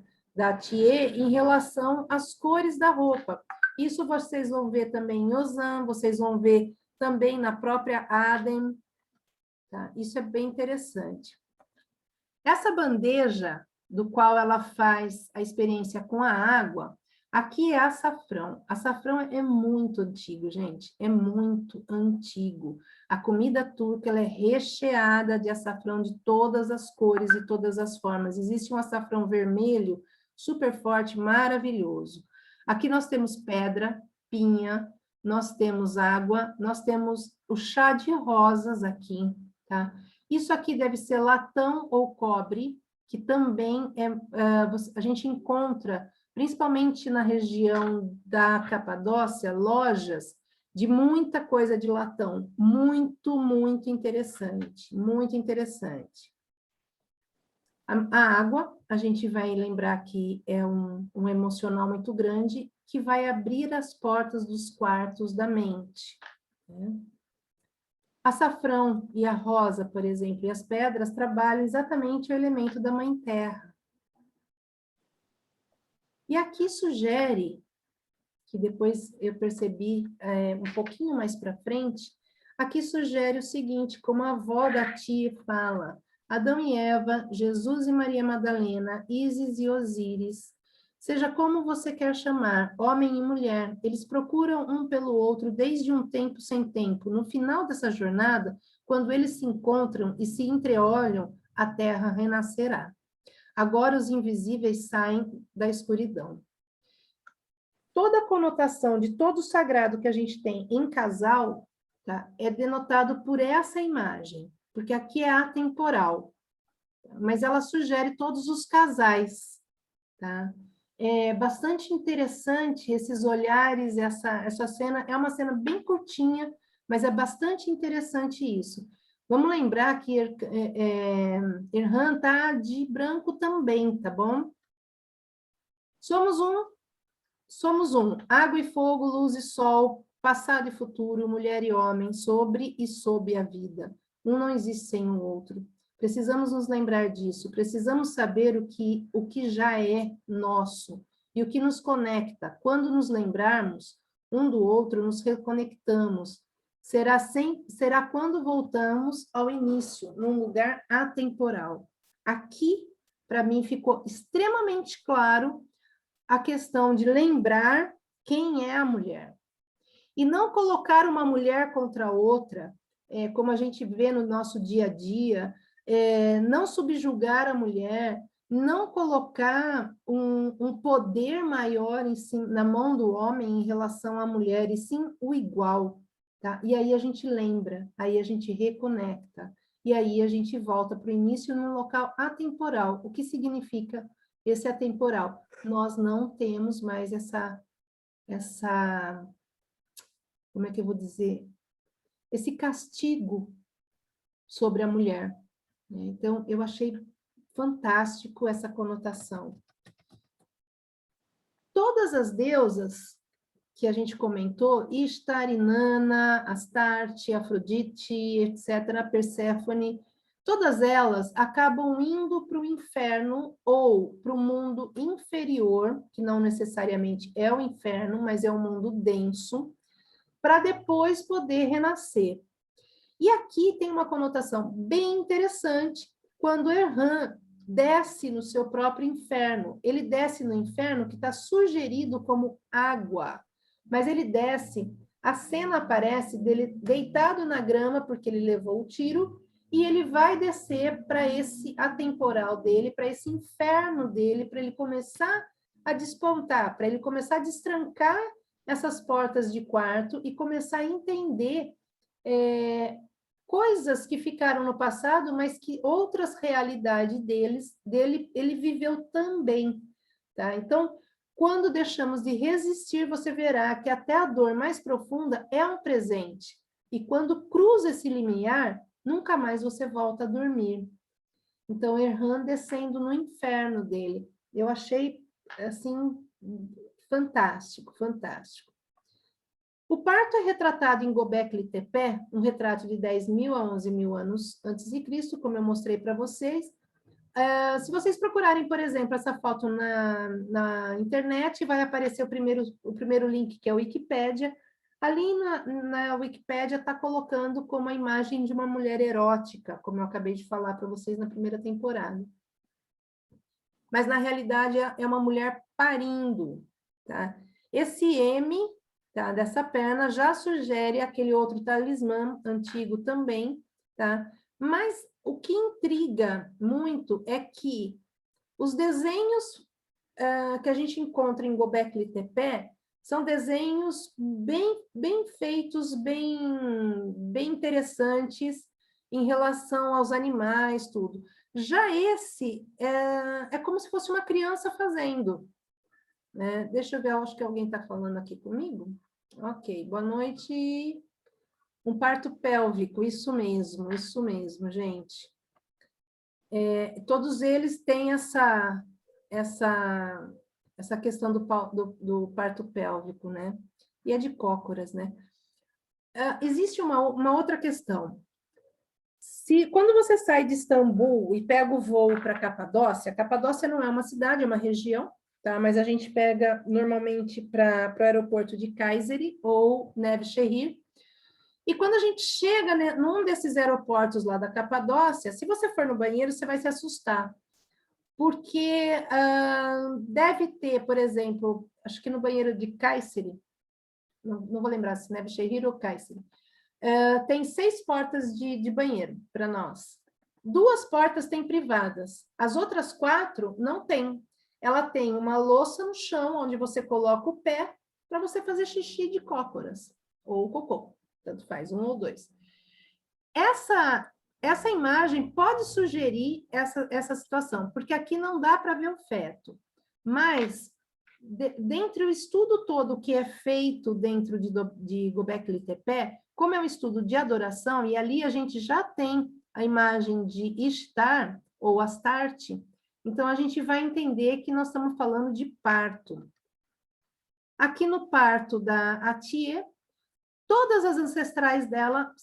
Thier em relação às cores da roupa. Isso vocês vão ver também em Ozan, vocês vão ver também na própria Adem. Tá? Isso é bem interessante. Essa bandeja, do qual ela faz a experiência com a água, aqui é açafrão. Açafrão é muito antigo, gente. É muito antigo. A comida turca ela é recheada de açafrão de todas as cores e todas as formas. Existe um açafrão vermelho, super forte, maravilhoso. Aqui nós temos pedra, pinha, nós temos água, nós temos o chá de rosas aqui, tá? Isso aqui deve ser latão ou cobre, que também a gente encontra, principalmente na região da Capadócia, lojas de muita coisa de latão. Muito, muito interessante, muito interessante. A água, a gente vai lembrar que é um emocional muito grande, que vai abrir as portas dos quartos da mente, né? Açafrão e a rosa, por exemplo, e as pedras trabalham exatamente o elemento da Mãe Terra. E aqui sugere, que depois eu percebi um pouquinho mais para frente, aqui sugere o seguinte, como a avó da tia fala, Adão e Eva, Jesus e Maria Madalena, Ísis e Osíris, seja como você quer chamar, homem e mulher, eles procuram um pelo outro desde um tempo sem tempo. No final dessa jornada, quando eles se encontram e se entreolham, a terra renascerá. Agora os invisíveis saem da escuridão. Toda a conotação de todo o sagrado que a gente tem em casal, tá, é denotado por essa imagem, porque aqui é atemporal, mas ela sugere todos os casais, tá? É bastante interessante esses olhares, essa cena, é uma cena bem curtinha, mas é bastante interessante isso. Vamos lembrar que Erhan está de branco também, tá bom? Somos um, água e fogo, luz e sol, passado e futuro, mulher e homem, sobre e sob a vida. Um não existe sem o outro. Precisamos nos lembrar disso, precisamos saber o que já é nosso e o que nos conecta. Quando nos lembrarmos um do outro, nos reconectamos. Será quando voltamos ao início, num lugar atemporal. Aqui, para mim, ficou extremamente claro a questão de lembrar quem é a mulher. E não colocar uma mulher contra outra, como a gente vê no nosso dia a dia, não subjugar a mulher, não colocar um poder maior na mão do homem em relação à mulher, e sim o igual. Tá? E aí a gente lembra, aí a gente reconecta, e aí a gente volta para o início num local atemporal. O que significa esse atemporal? Nós não temos mais como é que eu vou dizer? Esse castigo sobre a mulher, né? Então, eu achei fantástico essa conotação. Todas as deusas que a gente comentou, Ishtar, Inanna, Astarte, Afrodite, etc., Perséfone, todas elas acabam indo para o inferno ou para o mundo inferior, que não necessariamente é o inferno, mas é um mundo denso, para depois poder renascer. E aqui tem uma conotação bem interessante, quando Erhan desce no seu próprio inferno. Ele desce no inferno que está sugerido como água, mas ele desce, a cena aparece dele deitado na grama, porque ele levou o tiro, e ele vai descer para esse atemporal dele, para esse inferno dele, para ele começar a despontar, para ele começar a destrancar essas portas de quarto e começar a entender coisas que ficaram no passado, mas que outras realidades dele, ele viveu também, tá? Então, quando deixamos de resistir, você verá que até a dor mais profunda é um presente. E quando cruza esse limiar, nunca mais você volta a dormir. Então, Erhan descendo no inferno dele. Eu achei, assim, fantástico, fantástico. O parto é retratado em Göbekli Tepe, um retrato de 10.000 a 11.000 anos antes de Cristo, como eu mostrei para vocês. Se vocês procurarem, por exemplo, essa foto na internet, vai aparecer o primeiro link, que é a Wikipédia. Ali na Wikipédia está colocando como a imagem de uma mulher erótica, como eu acabei de falar para vocês na primeira temporada. Mas, na realidade, é uma mulher parindo. Tá? Esse M, tá, dessa perna já sugere aquele outro talismã antigo também. Tá? Mas o que intriga muito é que os desenhos que a gente encontra em Göbekli Tepe São desenhos bem feitos, bem interessantes em relação aos animais, tudo. Já esse é como se fosse uma criança fazendo, né? Deixa eu ver, acho que alguém está falando aqui comigo. Ok, boa noite. Um parto pélvico, isso mesmo, gente. Todos eles têm essa questão do parto pélvico, né? E é de cócoras, né? Existe uma outra questão. Quando você sai de Istambul e pega o voo para Capadócia, Capadócia não é uma cidade, é uma região, tá? Mas a gente pega normalmente para o aeroporto de Kayseri ou Nevşehir. E quando a gente chega, né, num desses aeroportos lá da Capadócia, se você for no banheiro, você vai se assustar. Porque deve ter, por exemplo, acho que no banheiro de Kayseri, não vou lembrar se Nevşehir ou Kayseri, tem 6 portas de banheiro para nós. 2 portas tem privadas, as outras 4 não tem. Ela tem uma louça no chão, onde você coloca o pé para você fazer xixi de cócoras, ou cocô, tanto faz, 1 ou 2. Essa imagem pode sugerir essa situação, porque aqui não dá para ver o feto, mas dentre o estudo todo que é feito dentro de Göbekli Tepe, como é um estudo de adoração, e ali a gente já tem a imagem de Ishtar, ou Astarte, então a gente vai entender que nós estamos falando de parto. Aqui no parto da Atiye, todas as ancestrais dela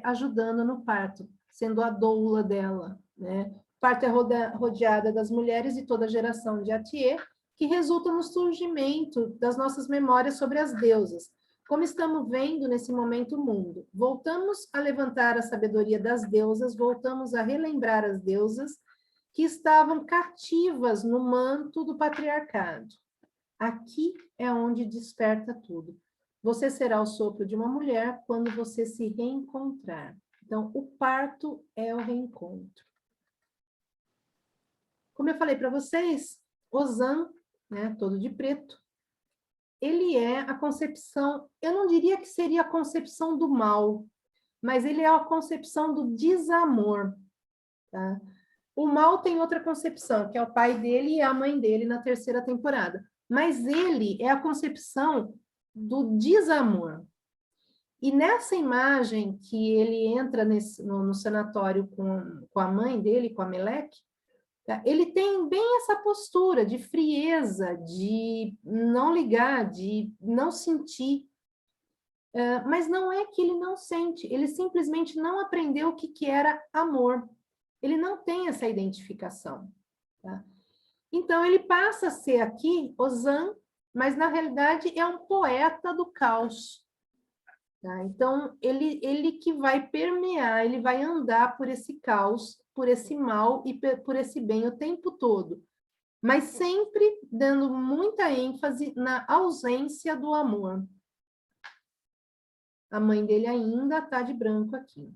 ajudando no parto, sendo a doula dela, né? O parto é rodeada das mulheres de toda a geração de Atiye, que resulta no surgimento das nossas memórias sobre as deusas. Como estamos vendo nesse momento o mundo, voltamos a levantar a sabedoria das deusas, voltamos a relembrar as deusas que estavam cativas no manto do patriarcado. Aqui é onde desperta tudo. Você será o sopro de uma mulher quando você se reencontrar. Então, o parto é o reencontro. Como eu falei para vocês, Ozan, né, todo de preto, ele é a concepção, eu não diria que seria a concepção do mal, mas ele é a concepção do desamor. Tá? O mal tem outra concepção, que é o pai dele e a mãe dele na 3ª temporada. Mas ele é a concepção do desamor. E nessa imagem que ele entra no sanatório com a mãe dele, com a Meleque, tá? Ele tem bem essa postura de frieza, de não ligar, de não sentir. Mas não é que ele não sente, ele simplesmente não aprendeu o que era amor. Ele não tem essa identificação. Tá? Então, ele passa a ser aqui Ozan, mas na realidade é um poeta do caos. Tá? Então, ele que vai permear, ele vai andar por esse caos, por esse mal e por esse bem o tempo todo, mas sempre dando muita ênfase na ausência do amor. A mãe dele ainda está de branco aqui.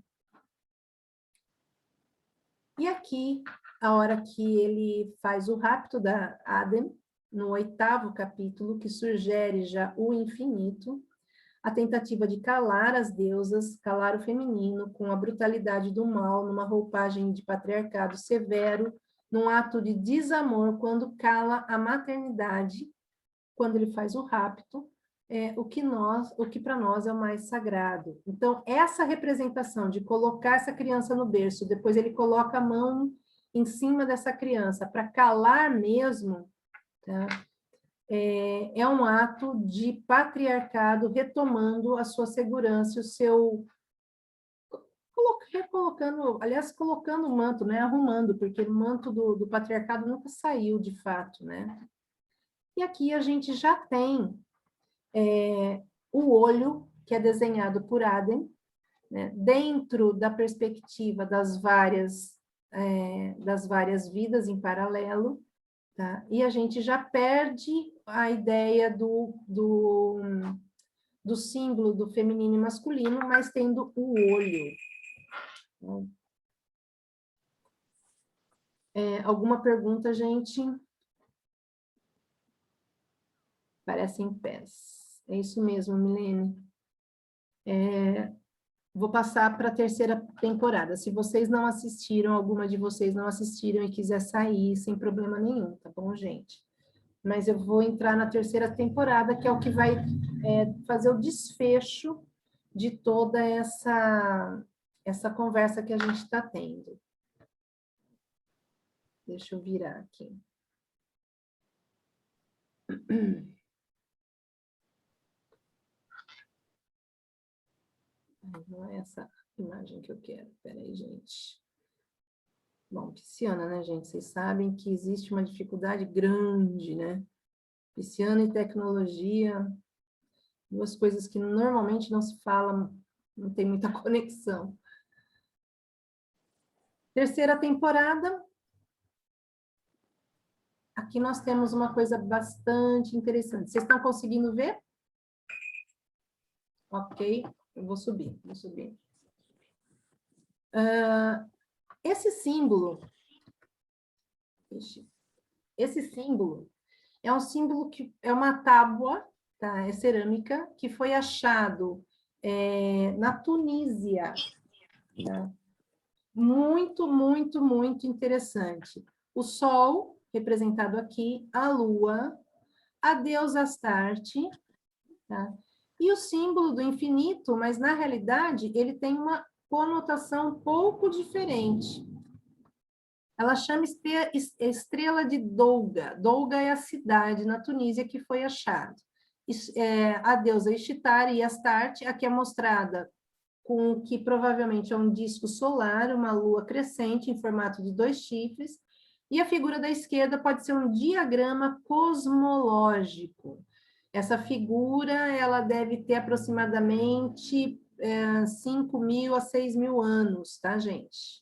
E aqui, a hora que ele faz o rapto da Adem, no 8º capítulo, que sugere já o infinito, a tentativa de calar as deusas, calar o feminino, com a brutalidade do mal, numa roupagem de patriarcado severo, num ato de desamor, quando cala a maternidade, quando ele faz o rapto, o que para nós é o mais sagrado. Então, essa representação de colocar essa criança no berço, depois ele coloca a mão em cima dessa criança, para calar mesmo, tá? É um ato de patriarcado retomando a sua segurança, o seu... recolocando, aliás, colocando o manto, né? Arrumando, porque o manto do patriarcado nunca saiu de fato, né? E aqui a gente já tem o olho, que é desenhado por Adem, né? Dentro da perspectiva das várias vidas em paralelo, tá? E a gente já perde a ideia do símbolo do feminino e masculino, mas tendo o olho. Alguma pergunta, gente? parecem pés. É isso mesmo, Milene. Vou passar para a terceira temporada. Se vocês não assistiram, alguma de vocês não assistiram e quiser sair, sem problema nenhum, tá bom, gente? Mas eu vou entrar na terceira temporada, que é o que vai fazer o desfecho de toda essa conversa que a gente está tendo. Deixa eu virar aqui. Não é essa imagem que eu quero. Espera aí, gente. Bom, pisciana, né, gente? Vocês sabem que existe uma dificuldade grande, né? Pisciana e tecnologia, duas coisas que normalmente não se falam, não tem muita conexão. Terceira temporada. Aqui nós temos uma coisa bastante interessante. Vocês estão conseguindo ver? Ok, eu vou subir, vou subir. Esse símbolo é um símbolo que é uma tábua, tá? É cerâmica, que foi achado na Tunísia. Tá? Muito, muito, muito interessante. O Sol, representado aqui, a Lua, a deusa Astarte, tá? E o símbolo do infinito, mas na realidade ele tem uma conotação um pouco diferente. Ela chama estrela de Douga. Douga é a cidade na Tunísia que foi achada. A deusa Ishtar e Astarte, aqui é mostrada com o que provavelmente é um disco solar, uma lua crescente em formato de 2 chifres, e a figura da esquerda pode ser um diagrama cosmológico. Essa figura ela deve ter aproximadamente 5.000 a 6.000 anos, tá, gente?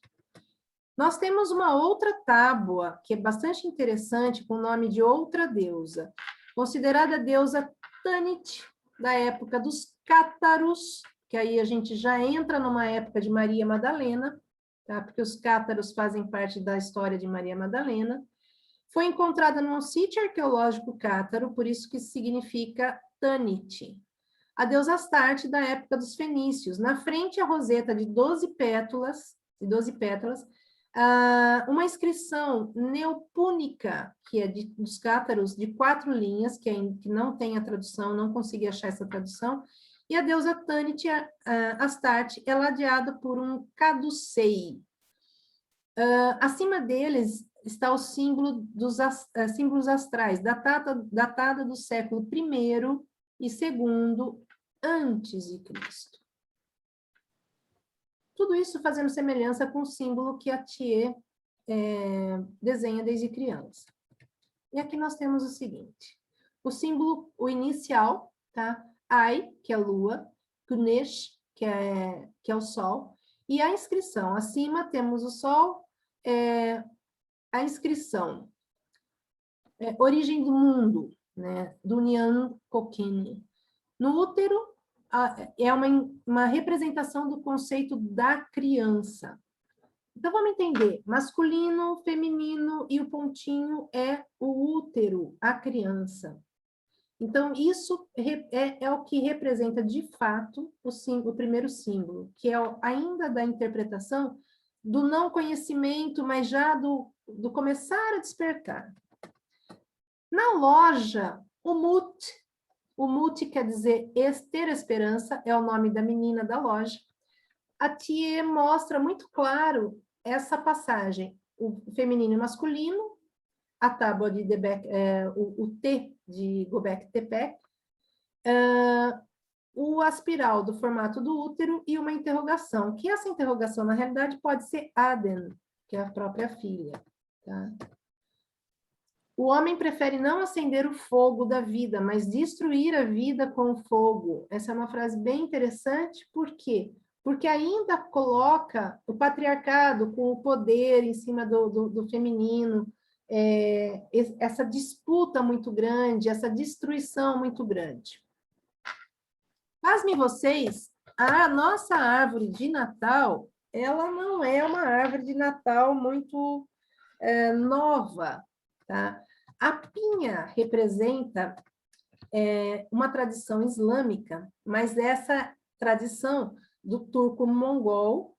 Nós temos uma outra tábua, que é bastante interessante, com o nome de outra deusa, considerada a deusa Tanit, da época dos cátaros, que aí a gente já entra numa época de Maria Madalena, tá? Porque os cátaros fazem parte da história de Maria Madalena. Foi encontrada num sítio arqueológico cátaro, por isso que significa Tanit. A deusa Astarte, da época dos fenícios. Na frente, a roseta de 12 pétalas, uma inscrição neopúnica, que é dos cátaros, de 4 linhas, que não tem a tradução, não consegui achar essa tradução, e a deusa Tanit, Astarte, é ladeada por um caducei. Acima deles está o símbolo dos símbolos astrais, datada do século I e II antes de Cristo. Tudo isso fazendo semelhança com o símbolo que a Thier desenha desde criança. E aqui nós temos o seguinte, o símbolo, o inicial, tá? Ai, que é a lua, Ganesh, que é o sol, e a inscrição. Acima temos o sol, a inscrição, origem do mundo, né? Dunyan Kokini. No útero, é uma representação do conceito da criança. Então, vamos entender, masculino, feminino e o pontinho é o útero, a criança. Então, isso é o que representa, de fato, o primeiro símbolo, que é ainda da interpretação do não conhecimento, mas já do começar a despertar. Na loja, o Mut quer dizer ter esperança, é o nome da menina da loja. A Thier mostra muito claro essa passagem, o feminino e masculino, a tábua de Debec, o T de Göbekli-Tepe, o aspiral do formato do útero e uma interrogação, que essa interrogação, na realidade, pode ser Aden, que é a própria filha. Tá? O homem prefere não acender o fogo da vida, mas destruir a vida com o fogo. Essa é uma frase bem interessante, por quê? Porque ainda coloca o patriarcado com o poder em cima do feminino, essa disputa muito grande, essa destruição muito grande. Pasmem vocês, a nossa árvore de Natal, ela não é uma árvore de Natal muito nova, tá? A pinha representa uma tradição islâmica, mas essa tradição do turco-mongol,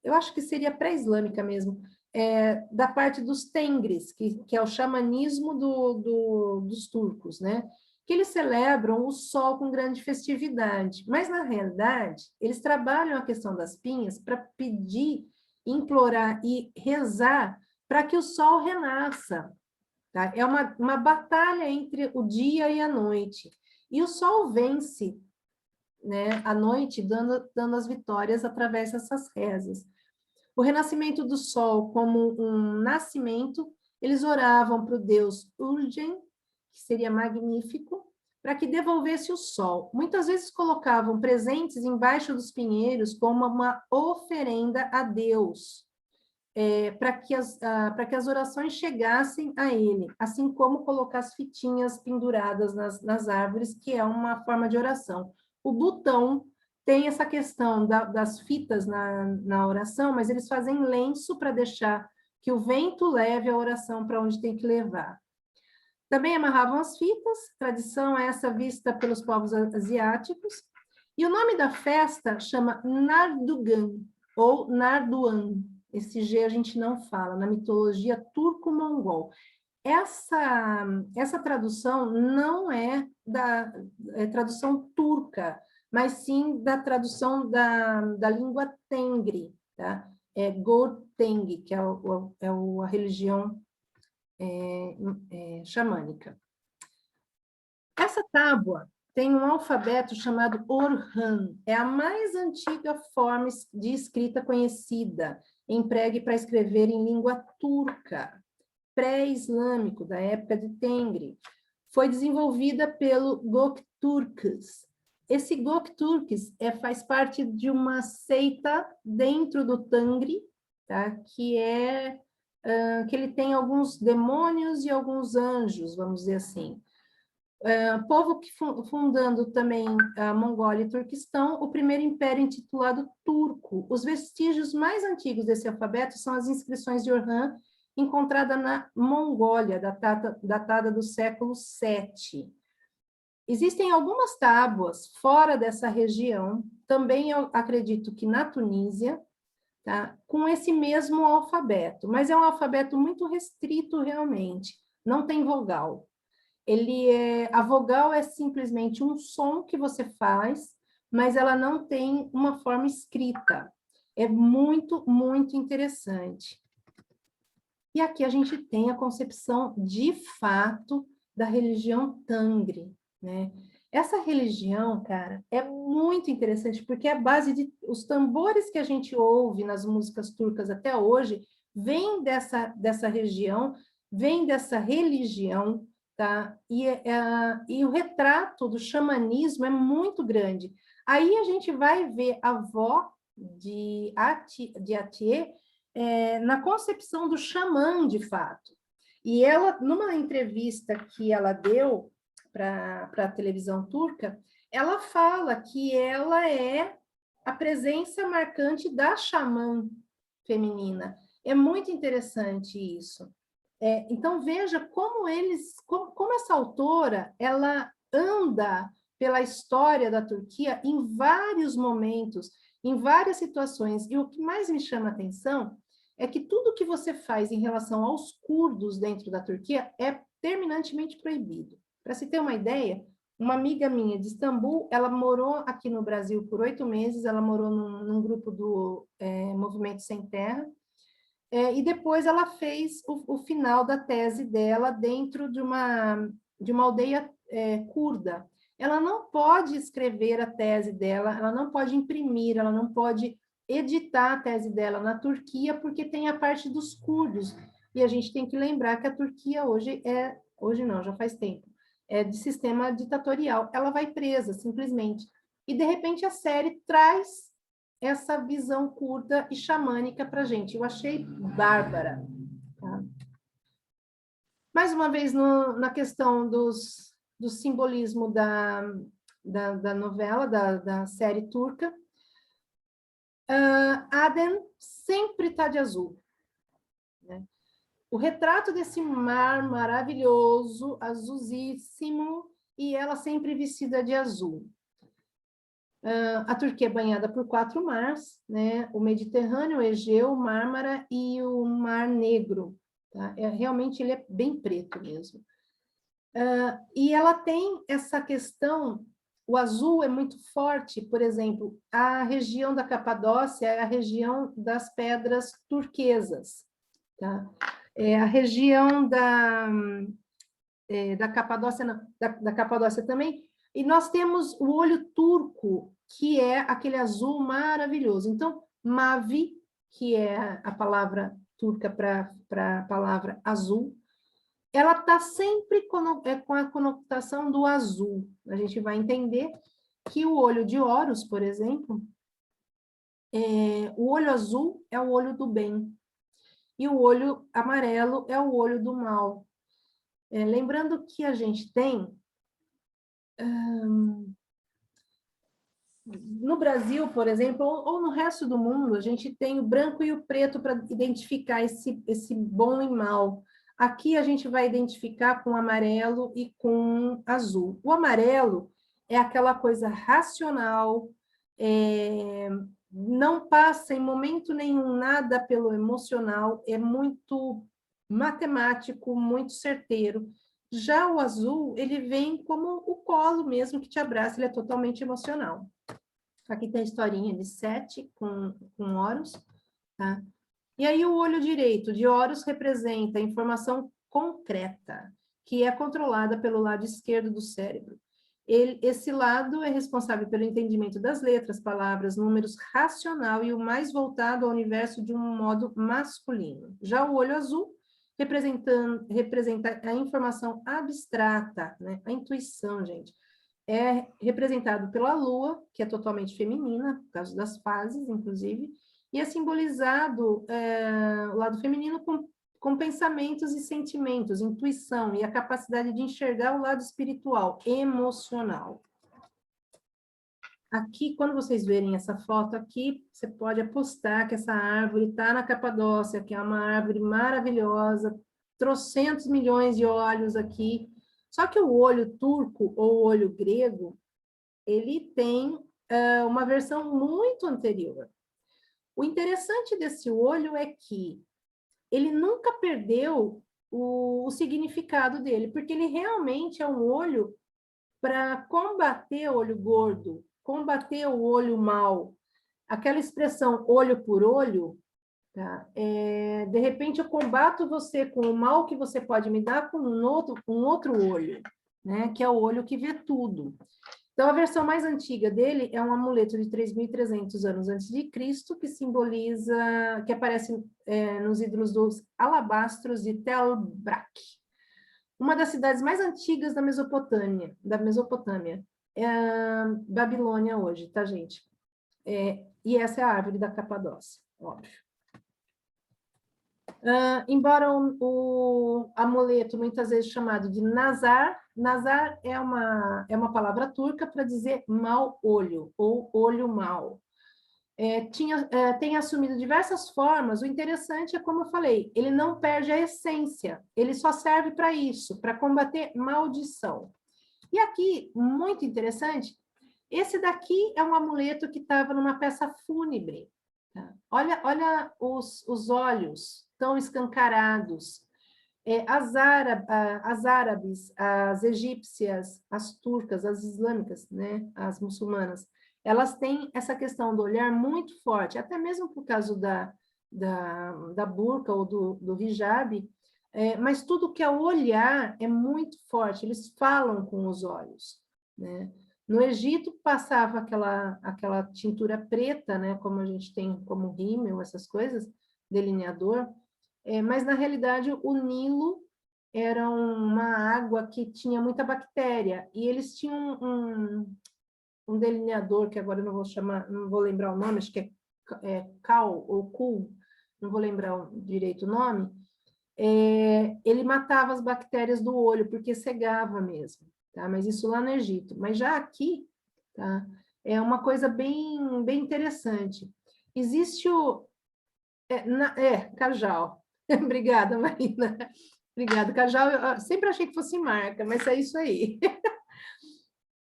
eu acho que seria pré-islâmica mesmo, da parte dos tengris, que é o xamanismo dos turcos, né? Que eles celebram o sol com grande festividade, mas, na realidade, eles trabalham a questão das pinhas para pedir, implorar e rezar para que o sol renasça. Tá? É uma batalha entre o dia e a noite. E o sol vence, né, à noite, dando as vitórias através dessas rezas. O renascimento do sol como um nascimento, eles oravam para o deus Urgen, que seria magnífico, para que devolvesse o sol. Muitas vezes colocavam presentes embaixo dos pinheiros como uma oferenda a Deus, para que as orações chegassem a ele, assim como colocar as fitinhas penduradas nas árvores, que é uma forma de oração. O Butão tem essa questão das fitas na oração, mas eles fazem lenço para deixar que o vento leve a oração para onde tem que levar. Também amarravam as fitas, tradição é essa vista pelos povos asiáticos, e o nome da festa chama Nardugan, ou Narduan. Esse G a gente não fala, na mitologia turco-mongol. Essa tradução não é da tradução turca, mas sim da tradução da língua tengri, tá? Goteng, que é a religião xamânica. Essa tábua tem um alfabeto chamado Orhan, é a mais antiga forma de escrita conhecida, empregue para escrever em língua turca, pré-islâmico, da época de Tengri. Foi desenvolvida pelo Göktürkes. Esse Göktürkes faz parte de uma seita dentro do Tengri, tá? Que ele tem alguns demônios e alguns anjos, vamos dizer assim. Povo que fundando também a Mongólia e Turquestão, o primeiro império intitulado Turco. Os vestígios mais antigos desse alfabeto são as inscrições de Orhan, encontrada na Mongólia, datada do século VII. Existem algumas tábuas fora dessa região, também eu acredito que na Tunísia, tá? Com esse mesmo alfabeto, mas é um alfabeto muito restrito realmente, não tem vogal. A vogal é simplesmente um som que você faz, mas ela não tem uma forma escrita. É muito, muito interessante. E aqui a gente tem a concepção, de fato, da religião Tangri, né? Essa religião, cara, é muito interessante, porque a base de... Os tambores que a gente ouve nas músicas turcas até hoje, vem dessa região, vem dessa religião, tá? E o retrato do xamanismo é muito grande. Aí a gente vai ver a avó de Atié, na concepção do xamã, de fato. E ela, numa entrevista que ela deu para a televisão turca, ela fala que ela é a presença marcante da xamã feminina. É muito interessante isso. Então, veja como essa autora, ela anda pela história da Turquia em vários momentos, em várias situações. E o que mais me chama a atenção é que tudo que você faz em relação aos curdos dentro da Turquia é terminantemente proibido. Para se ter uma ideia, uma amiga minha de Istambul, ela morou aqui no Brasil por 8 meses, ela morou num grupo do Movimento Sem Terra, e depois ela fez o final da tese dela dentro de uma aldeia curda. Ela não pode escrever a tese dela, ela não pode imprimir, ela não pode editar a tese dela na Turquia, porque tem a parte dos curdos. E a gente tem que lembrar que a Turquia hoje não, já faz tempo, é de sistema ditatorial. Ela vai presa, simplesmente. E, de repente, a série traz essa visão curda e xamânica para a gente. Eu achei bárbara. Tá? Mais uma vez, na questão do simbolismo da novela, da série turca, Aden sempre está de azul. Né? O retrato desse mar maravilhoso, azulíssimo, e e ela sempre vestida de azul. A Turquia é banhada por 4 mares, né? O Mediterrâneo, o Egeu, o Mármara e o Mar Negro. Tá? Realmente ele é bem preto mesmo. E ela tem essa questão, o azul é muito forte, por exemplo, a região da Capadócia é a região das pedras turquesas. Tá? A região da Capadócia, não, da Capadócia também. E nós temos o olho turco, que é aquele azul maravilhoso. Então, mavi, que é a palavra turca para a palavra azul, ela está sempre com a conotação do azul. A gente vai entender que o olho de Horus, por exemplo, o olho azul é o olho do bem, e o olho amarelo é o olho do mal. Lembrando que a gente tem, no Brasil, por exemplo, ou no resto do mundo, a gente tem o branco e o preto para identificar esse bom e mal. Aqui a gente vai identificar com amarelo e com azul. O amarelo é aquela coisa racional, não passa em momento nenhum nada pelo emocional, é muito matemático, muito certeiro. Já o azul, ele vem como o colo mesmo que te abraça, ele é totalmente emocional. Aqui tem a historinha de Sete com Horus, tá? E aí o olho direito de Horus representa a informação concreta, que é controlada pelo lado esquerdo do cérebro. Esse lado é responsável pelo entendimento das letras, palavras, números, racional e o mais voltado ao universo de um modo masculino. Já o olho azul representa a informação abstrata, né? A intuição, gente. É representado pela lua, que é totalmente feminina, por causa das fases, inclusive, e é simbolizado o lado feminino com pensamentos e sentimentos, intuição e a capacidade de enxergar o lado espiritual, emocional. Aqui, quando vocês verem essa foto aqui, você pode apostar que essa árvore está na Capadócia, que é uma árvore maravilhosa, trocentos milhões de olhos aqui. Só que o olho turco ou o olho grego, ele tem uma versão muito anterior. O interessante desse olho é que ele nunca perdeu o significado dele, porque ele realmente é um olho para combater o olho gordo, combater o olho mau. Aquela expressão olho por olho, tá? De repente eu combato você com o mal que você pode me dar com um outro olho, né? Que é o olho que vê tudo. Então, a versão mais antiga dele é um amuleto de 3.300 anos antes de Cristo, que simboliza, que aparece nos ídolos dos alabastros de Tel Brak, uma das cidades mais antigas da Mesopotâmia. É a Babilônia hoje, tá, gente? E essa é a árvore da Capadócia, óbvio. Embora o amuleto, muitas vezes chamado de Nazar, Nazar é uma palavra turca para dizer mau olho, ou olho mau. Tem assumido diversas formas. O interessante é, como eu falei, ele não perde a essência, ele só serve para isso, para combater maldição. E aqui, muito interessante, esse daqui é um amuleto que estava numa peça fúnebre. Tá? Olha os olhos tão escancarados. As árabes, as egípcias, as turcas, as islâmicas, né? As muçulmanas, elas têm essa questão do olhar muito forte, até mesmo por causa da burca ou do hijab, mas tudo que é olhar é muito forte, eles falam com os olhos, né? No Egito passava aquela tintura preta, né? Como a gente tem como rímel, essas coisas, delineador, mas na realidade o Nilo era uma água que tinha muita bactéria, e eles tinham um delineador, que agora eu não vou lembrar o nome, acho que é Cal ou Kul, não vou lembrar direito o nome, ele matava as bactérias do olho, porque cegava mesmo, tá? Mas isso lá no Egito. Mas já aqui, tá? É uma coisa bem, bem interessante. Existe Cajal. Obrigada, Marina. Obrigada. Cajal, eu sempre achei que fosse marca, mas é isso aí.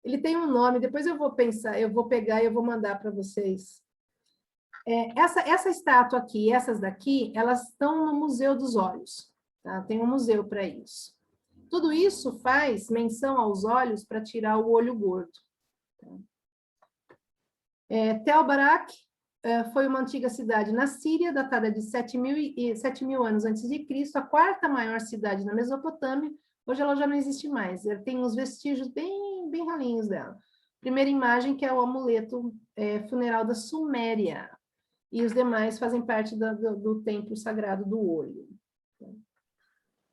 Ele tem um nome, depois eu vou pensar, eu vou pegar e eu vou mandar para vocês. Essa estátua aqui, essas daqui, elas estão no Museu dos Olhos, tá? Tem um museu para isso. Tudo isso faz menção aos olhos para tirar o olho gordo. Tel Barak foi uma antiga cidade na Síria, datada de 7.000 anos antes de Cristo, a quarta maior cidade na Mesopotâmia. Hoje ela já não existe mais, ela tem uns vestígios bem ralinhos dela. Primeira imagem, que é o amuleto funeral da Suméria, e os demais fazem parte do templo sagrado do olho.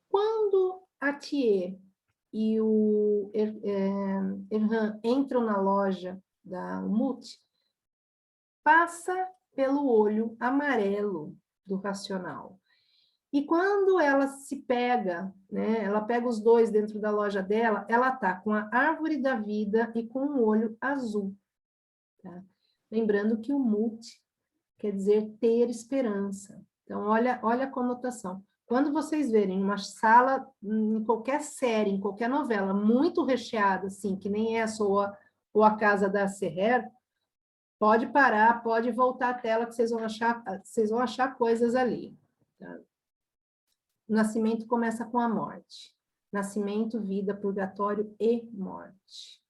Quando a Thier e o Erhan entram na loja da Umut, passa pelo olho amarelo do racional. E quando ela se pega, né, ela pega os dois dentro da loja dela, ela está com a árvore da vida e com um olho azul. Tá? Lembrando que o Mut quer dizer ter esperança. Então, olha a conotação. Quando vocês verem uma sala, em qualquer série, em qualquer novela, muito recheada, assim, que nem essa ou a Casa da Serrer, pode parar, pode voltar a tela, que vocês vão achar coisas ali. Tá? O nascimento começa com a morte. Nascimento, vida, purgatório e morte.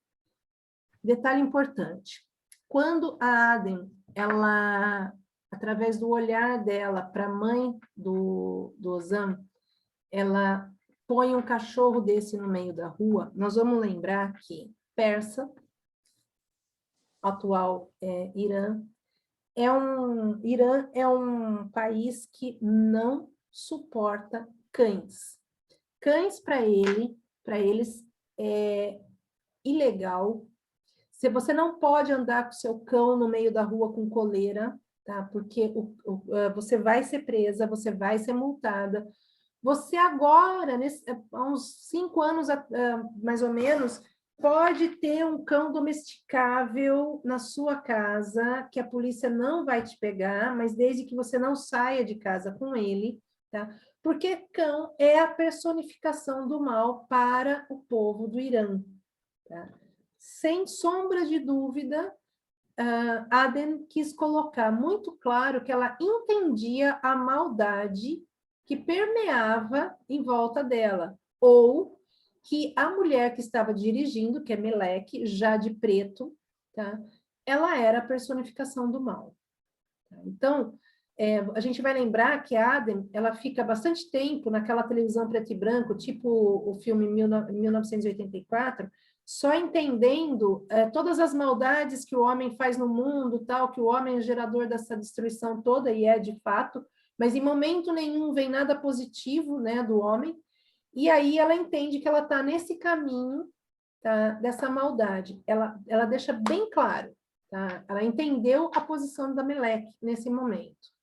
Detalhe importante. Quando a Aden, ela, através do olhar dela para a mãe do Ozan, ela põe um cachorro desse no meio da rua, nós vamos lembrar que Persa, atual Irã é um país que não suporta cães. Cães, para eles, é ilegal. Se você não pode andar com seu cão no meio da rua com coleira, tá? Porque você vai ser presa, você vai ser multada. Você agora, há uns 5 anos, mais ou menos, pode ter um cão domesticável na sua casa, que a polícia não vai te pegar, mas desde que você não saia de casa com ele, tá? Porque cão é a personificação do mal para o povo do Irã, tá? Sem sombra de dúvida, Aden quis colocar muito claro que ela entendia a maldade que permeava em volta dela, ou que a mulher que estava dirigindo, que é Meleque, já de preto, tá? Ela era a personificação do mal. Tá? Então, a gente vai lembrar que a Aden, ela fica bastante tempo naquela televisão preto e branco, tipo o filme 1984, só entendendo todas as maldades que o homem faz no mundo, tal, que o homem é gerador dessa destruição toda, e é de fato, mas em momento nenhum vem nada positivo, né, do homem, e aí ela entende que ela está nesse caminho, tá, dessa maldade. Ela deixa bem claro, tá? Ela entendeu a posição da Meleque nesse momento.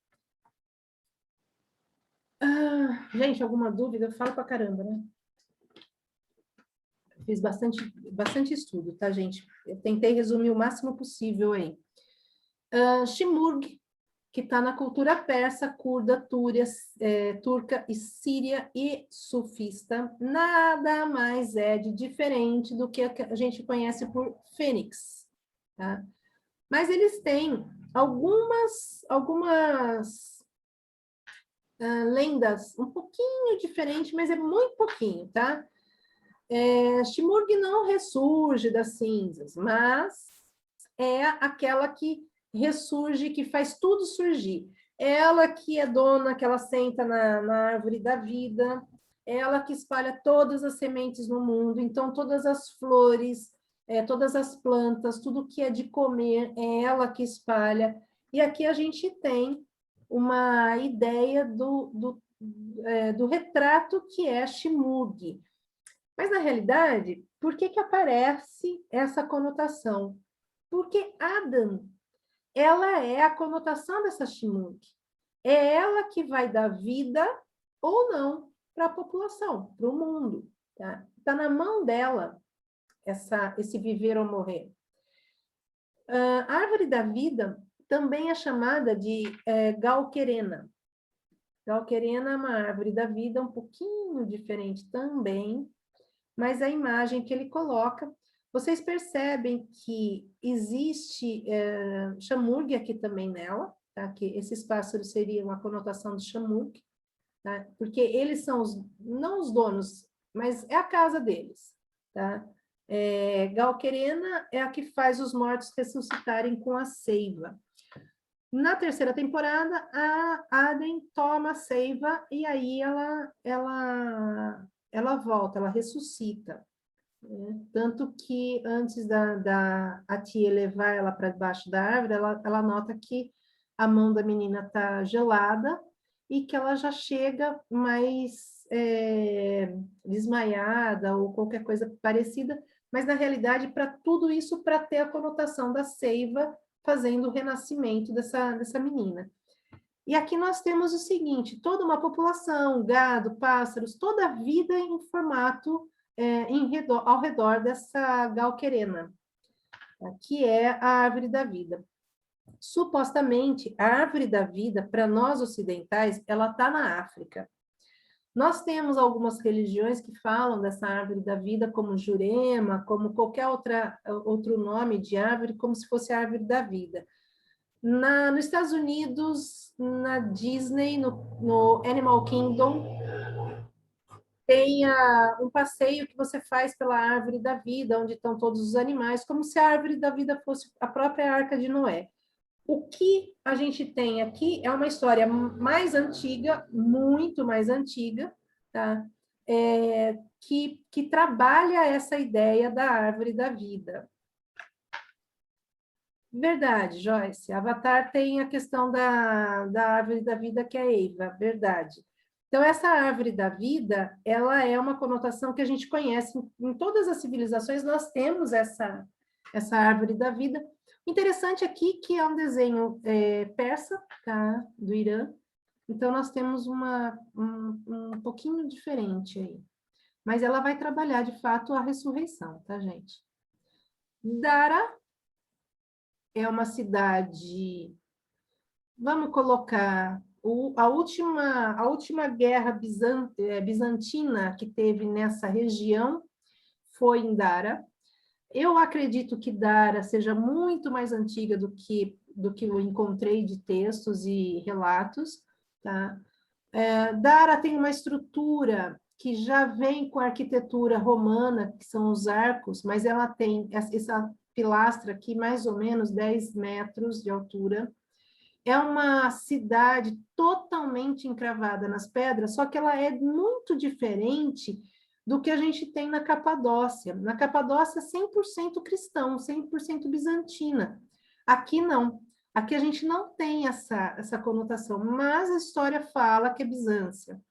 Gente, alguma dúvida? Eu falo pra caramba, né? Fiz bastante estudo, tá, gente? Eu tentei resumir o máximo possível aí. Shimurg, que está na cultura persa, curda, turca e síria e sufista, nada mais é de diferente do que a gente conhece por fênix, tá? Mas eles têm algumas lendas um pouquinho diferentes, mas é muito pouquinho, tá? Shimurg não ressurge das cinzas, mas é aquela que ressurge, que faz tudo surgir. Ela que é dona, que ela senta na árvore da vida, ela que espalha todas as sementes no mundo, então todas as flores, todas as plantas, tudo que é de comer, é ela que espalha. E aqui a gente tem uma ideia do retrato que é Shimurg. Mas, na realidade, por que aparece essa conotação? Porque Adam, ela é a conotação dessa Shimurg. É ela que vai dar vida ou não para a população, para o mundo. Tá na mão dela esse viver ou morrer. A árvore da vida também é chamada de Galquerena. Galquerena é uma árvore da vida um pouquinho diferente também, mas a imagem que ele coloca, Vocês percebem que existe chamurgue aqui também nela, tá? Que esses pássaros seriam a conotação de chamurgue, tá? Porque eles são não os donos, mas é a casa deles, tá? Galquerena é a que faz os mortos ressuscitarem com a seiva. Na terceira temporada, a Aden toma a seiva e aí ela volta, ela ressuscita. Né? Tanto que antes a tia levar ela para debaixo da árvore, ela nota que a mão da menina está gelada e que ela já chega mais desmaiada ou qualquer coisa parecida, mas na realidade, para tudo isso, para ter a conotação da seiva fazendo o renascimento dessa menina. E aqui nós temos o seguinte, toda uma população, gado, pássaros, toda a vida em formato ao redor dessa galquerena, que é a árvore da vida. Supostamente, a árvore da vida, para nós ocidentais, ela está na África. Nós temos algumas religiões que falam dessa árvore da vida como Jurema, como qualquer outro nome de árvore, como se fosse a árvore da vida. Nos Estados Unidos, na Disney, no Animal Kingdom, tem um passeio que você faz pela árvore da vida, onde estão todos os animais, como se a árvore da vida fosse a própria Arca de Noé. O que a gente tem aqui é uma história mais antiga, muito mais antiga, tá? Que trabalha essa ideia da árvore da vida. Verdade, Joyce. Avatar tem a questão da árvore da vida, que é Eva, verdade. Então, essa árvore da vida, ela é uma conotação que a gente conhece. Em todas as civilizações, nós temos essa árvore da vida. Interessante aqui que é um desenho persa, tá? Do Irã. Então, nós temos um pouquinho diferente aí. Mas ela vai trabalhar, de fato, a ressurreição, tá, gente? Dara é uma cidade, vamos colocar, a última guerra bizantina que teve nessa região foi em Dara. Eu acredito que Dara seja muito mais antiga do que eu encontrei de textos e relatos, tá? Dara tem uma estrutura que já vem com a arquitetura romana, que são os arcos, mas ela tem essa pilastra aqui, mais ou menos 10 metros de altura. É uma cidade totalmente encravada nas pedras, só que ela é muito diferente do que a gente tem na Capadócia. Na Capadócia, 100% cristão, 100% bizantina. Aqui não. Aqui a gente não tem essa conotação, mas a história fala que é Bizância.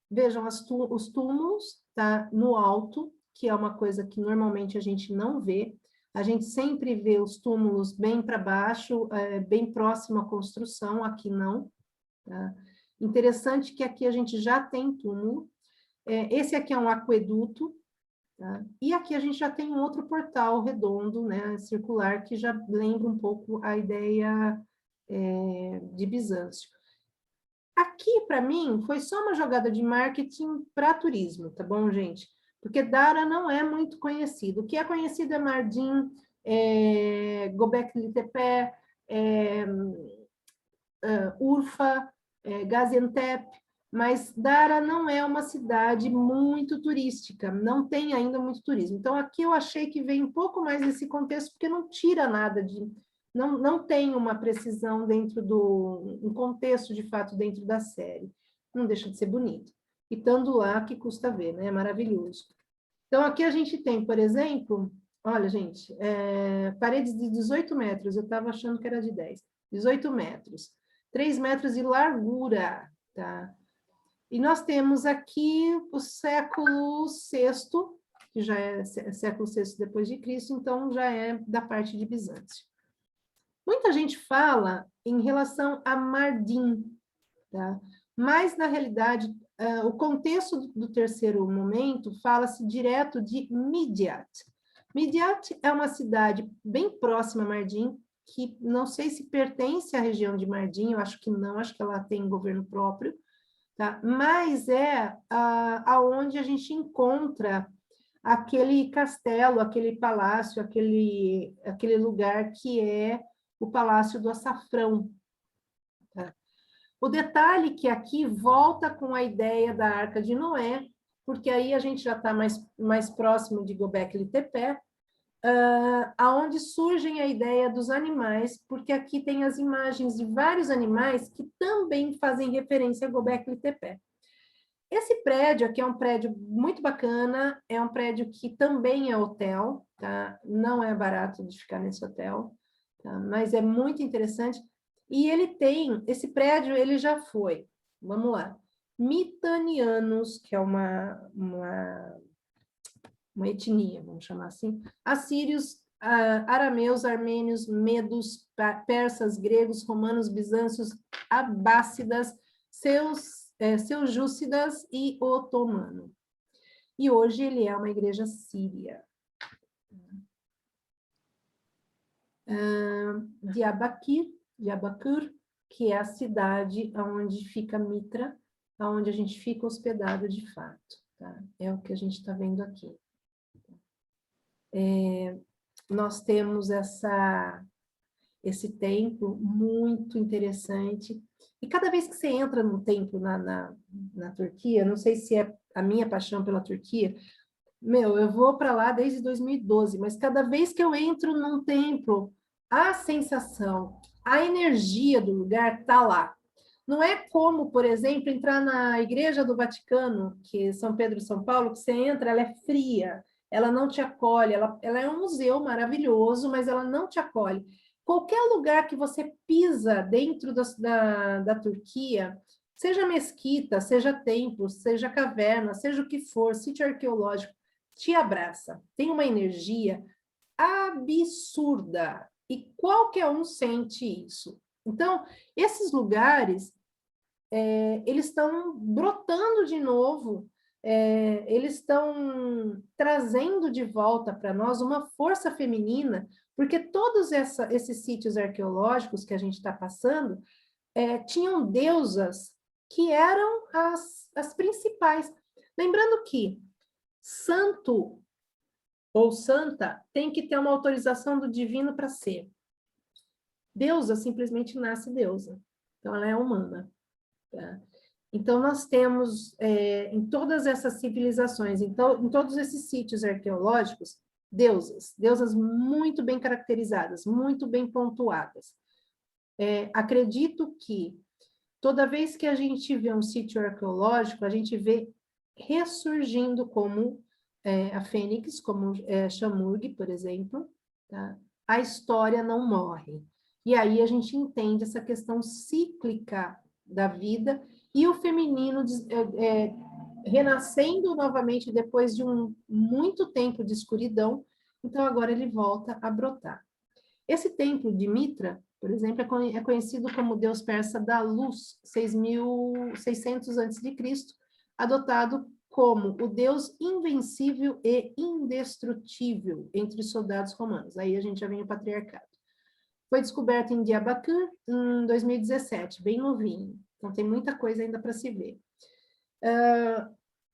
Vejam, os túmulos tá, no alto, que é uma coisa que normalmente a gente não vê. A gente sempre vê os túmulos bem para baixo, bem próximo à construção, aqui não. Tá? Interessante que aqui a gente já tem túmulo. Esse aqui é um aqueduto, tá? E aqui a gente já tem um outro portal redondo, né, circular, que já lembra um pouco a ideia de Bizâncio. Aqui, para mim, foi só uma jogada de marketing para turismo, tá bom, gente? Porque Dara não é muito conhecido. O que é conhecido é Mardin, Göbekli Tepe, Urfa, Gaziantep, mas Dara não é uma cidade muito turística, não tem ainda muito turismo. Então, aqui eu achei que veio um pouco mais nesse contexto, porque não tira nada de... Não tem uma precisão dentro um contexto, de fato, dentro da série. Não deixa de ser bonito. E estando lá, que custa ver, né? É maravilhoso. Então, aqui a gente tem, por exemplo, olha, gente, paredes de 18 metros, eu estava achando que era de 10. 18 metros. 3 metros de largura, tá? E nós temos aqui o século VI, que já é século VI depois de Cristo, então já é da parte de Bizâncio. Muita gente fala em relação a Mardin, tá? Mas, na realidade, o contexto do terceiro momento fala-se direto de Midyat. Midyat é uma cidade bem próxima a Mardin, que não sei se pertence à região de Mardin, eu acho que não, acho que ela tem governo próprio, tá? Mas é aonde a gente encontra aquele castelo, aquele palácio, aquele lugar que é o Palácio do Açafrão. Tá? O detalhe que aqui volta com a ideia da Arca de Noé, porque aí a gente já está mais próximo de Göbekli Tepe, aonde surgem a ideia dos animais, porque aqui tem as imagens de vários animais que também fazem referência a Göbekli Tepe. Esse prédio aqui é um prédio muito bacana, é um prédio que também é hotel, tá? Não é barato de ficar nesse hotel, tá? Mas é muito interessante. E ele tem, esse prédio, ele já foi, vamos lá, Mitannianos, que é uma etnia, vamos chamar assim, assírios, arameus, armênios, medos, persas, gregos, romanos, bizâncios, abássidas, seljúcidas e otomano. E hoje ele é uma igreja síria. Diyarbakir, que é a cidade onde fica Mitra, onde a gente fica hospedado de fato. Tá? É o que a gente está vendo aqui. Nós temos esse templo muito interessante. E cada vez que você entra no templo na Turquia, não sei se é a minha paixão pela Turquia, eu vou para lá desde 2012, mas cada vez que eu entro num templo, a sensação, a energia do lugar está lá. Não é como, por exemplo, entrar na Igreja do Vaticano, que é São Pedro e São Paulo, que você entra, ela é fria, ela não te acolhe, ela é um museu maravilhoso, mas ela não te acolhe. Qualquer lugar que você pisa dentro da Turquia, seja mesquita, seja templo, seja caverna, seja o que for, sítio arqueológico, te abraça. Tem uma energia absurda e qualquer um sente isso. Então, esses lugares, eles estão brotando de novo, eles estão trazendo de volta para nós uma força feminina, porque todos esses sítios arqueológicos que a gente está passando tinham deusas que eram as principais. Lembrando que santo ou santa tem que ter uma autorização do divino para ser. Deusa simplesmente nasce deusa. Então, ela é humana. Tá? Então, nós temos em todas essas civilizações, então, em todos esses sítios arqueológicos, deusas muito bem caracterizadas, muito bem pontuadas. Acredito que toda vez que a gente vê um sítio arqueológico, a gente vê ressurgindo como a Fênix, como Chamurg, por exemplo, tá? A história não morre. E aí a gente entende essa questão cíclica da vida e o feminino renascendo novamente depois de muito tempo de escuridão, então agora ele volta a brotar. Esse templo de Mitra, por exemplo, é conhecido como deus persa da luz, 6.600 a.C., adotado como o deus invencível e indestrutível entre os soldados romanos. Aí a gente já vem o patriarcado. Foi descoberto em Diyarbakir em 2017, bem novinho. Então tem muita coisa ainda para se ver.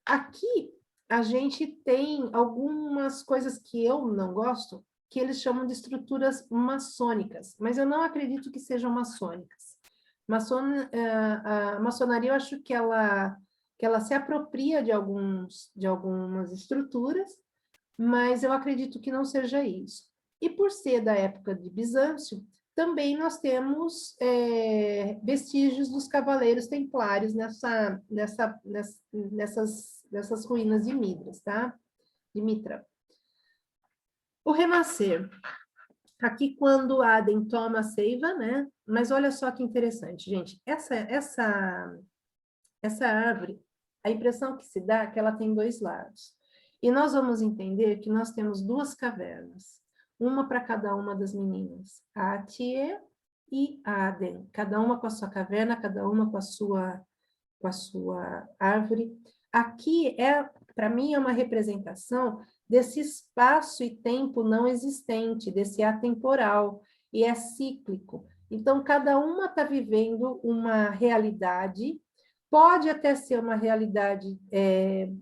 Aqui a gente tem algumas coisas que eu não gosto, que eles chamam de estruturas maçônicas, mas eu não acredito que sejam maçônicas. A maçonaria, eu acho que ela se apropria de algumas estruturas, mas eu acredito que não seja isso. E por ser da época de Bizâncio, também nós temos vestígios dos cavaleiros templários nessas ruínas de Mitras, tá? De Mitra. O renascer. Aqui, quando Adem toma a seiva, né? Mas olha só que interessante, gente. Essa árvore, a impressão que se dá é que ela tem dois lados. E nós vamos entender que nós temos duas cavernas, uma para cada uma das meninas, a Atie e a Adem, cada uma com a sua caverna, cada uma com a sua árvore. Aqui, para mim, é uma representação desse espaço e tempo não existente, desse atemporal, e é cíclico. Então, cada uma está vivendo uma realidade Pode até ser uma realidade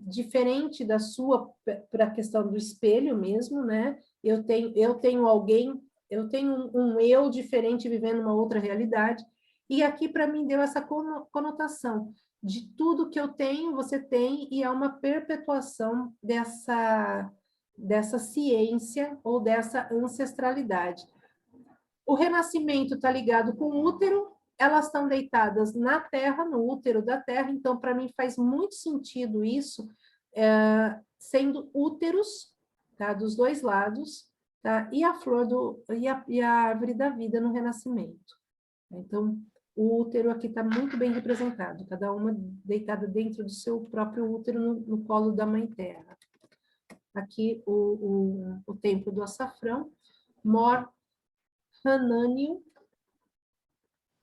diferente da sua, para a questão do espelho mesmo, né? Eu tenho alguém, eu tenho um eu diferente vivendo uma outra realidade, e aqui para mim deu essa conotação de tudo que eu tenho, você tem, e é uma perpetuação dessa ciência ou dessa ancestralidade. O renascimento está ligado com o útero, elas estão deitadas na terra, no útero da terra, então, para mim, faz muito sentido isso, sendo úteros, tá, dos dois lados, tá, e a flor e a árvore da vida no renascimento. Então, o útero aqui está muito bem representado, cada uma deitada dentro do seu próprio útero, no colo da Mãe Terra. Aqui, o templo do açafrão, Mor Hananiel.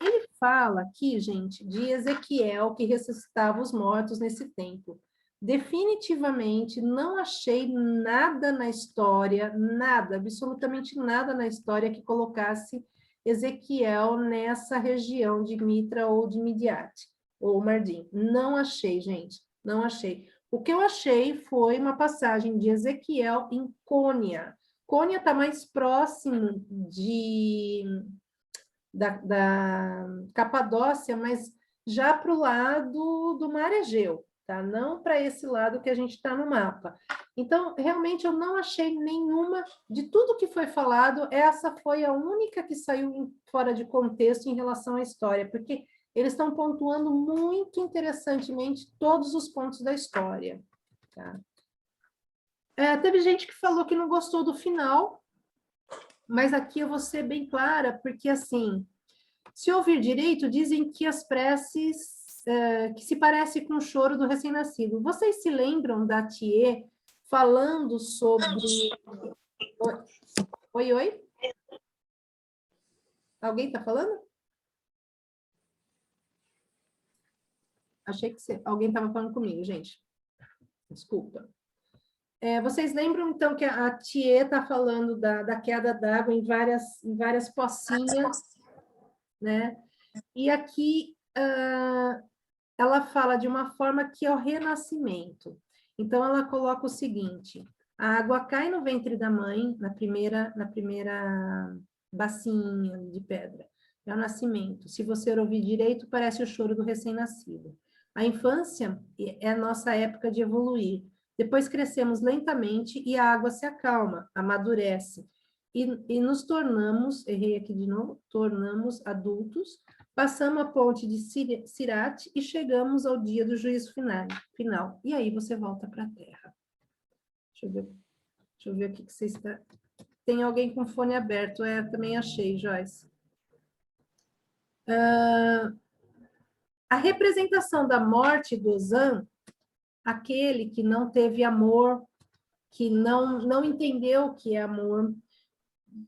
Ele fala aqui, gente, de Ezequiel que ressuscitava os mortos nesse templo. Definitivamente não achei nada na história, nada, absolutamente nada na história que colocasse Ezequiel nessa região de Mitra ou de Midiate, ou Mardim. Não achei, gente, não achei. O que eu achei foi uma passagem de Ezequiel em Cônia. Cônia está mais próximo da Capadócia, mas já para o lado do Mar Egeu, tá? Não para esse lado que a gente está no mapa. Então, realmente, eu não achei nenhuma, de tudo que foi falado, essa foi a única que saiu fora de contexto em relação à história, porque eles estão pontuando muito interessantemente todos os pontos da história. Tá? Teve gente que falou que não gostou do final, mas aqui eu vou ser bem clara, porque assim, se ouvir direito, dizem que as preces, que se parece com o choro do recém-nascido. Vocês se lembram da Thier falando sobre... Oi, oi? Alguém está falando? Achei que alguém estava falando comigo, gente. Desculpa. Vocês lembram, então, que a Thier está falando da queda d'água em várias pocinhas, né? E aqui ela fala de uma forma que é o renascimento. Então, ela coloca o seguinte: a água cai no ventre da mãe, na primeira bacinha de pedra. É o nascimento. Se você ouvir direito, parece o choro do recém-nascido. A infância é a nossa época de evoluir. Depois crescemos lentamente e a água se acalma, amadurece. E nos tornamos, errei aqui de novo, tornamos adultos, passamos a ponte de Sirat e chegamos ao dia do juízo final. E aí você volta para a Terra. Deixa eu ver o que você está... Tem alguém com fone aberto, também achei, Joyce. A representação da morte do Ozan, aquele que não teve amor, que não entendeu o que é amor,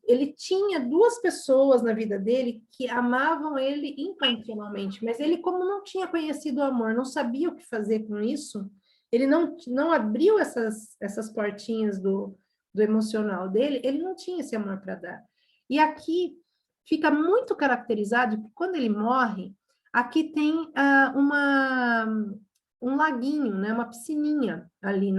ele tinha duas pessoas na vida dele que amavam ele incondicionalmente, mas ele, como não tinha conhecido o amor, não sabia o que fazer com isso, ele não abriu essas portinhas do emocional dele, ele não tinha esse amor para dar. E aqui fica muito caracterizado que quando ele morre, aqui tem um laguinho, né, uma piscininha ali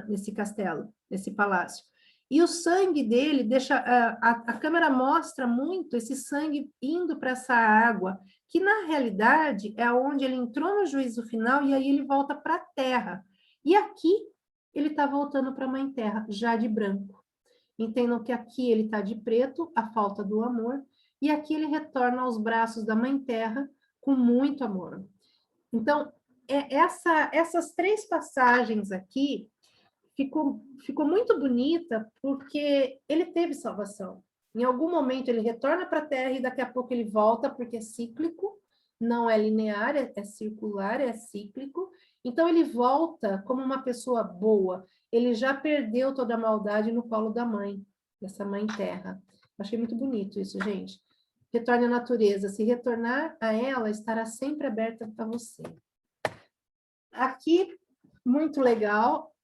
nesse castelo, nesse palácio. E o sangue dele deixa... A câmera mostra muito esse sangue indo para essa água, que na realidade é onde ele entrou no juízo final e aí ele volta para a terra. E aqui ele está voltando para a Mãe Terra, já de branco. Entendam que aqui ele está de preto, a falta do amor, e aqui ele retorna aos braços da Mãe Terra com muito amor. Então, essas três passagens aqui ficou muito bonita porque ele teve salvação. Em algum momento ele retorna para a Terra e daqui a pouco ele volta, porque é cíclico, não é linear, é circular, é cíclico. Então ele volta como uma pessoa boa. Ele já perdeu toda a maldade no colo da mãe, dessa Mãe Terra. Achei muito bonito isso, gente. Retorne à natureza. Se retornar a ela, estará sempre aberta para você. Aqui, muito legal,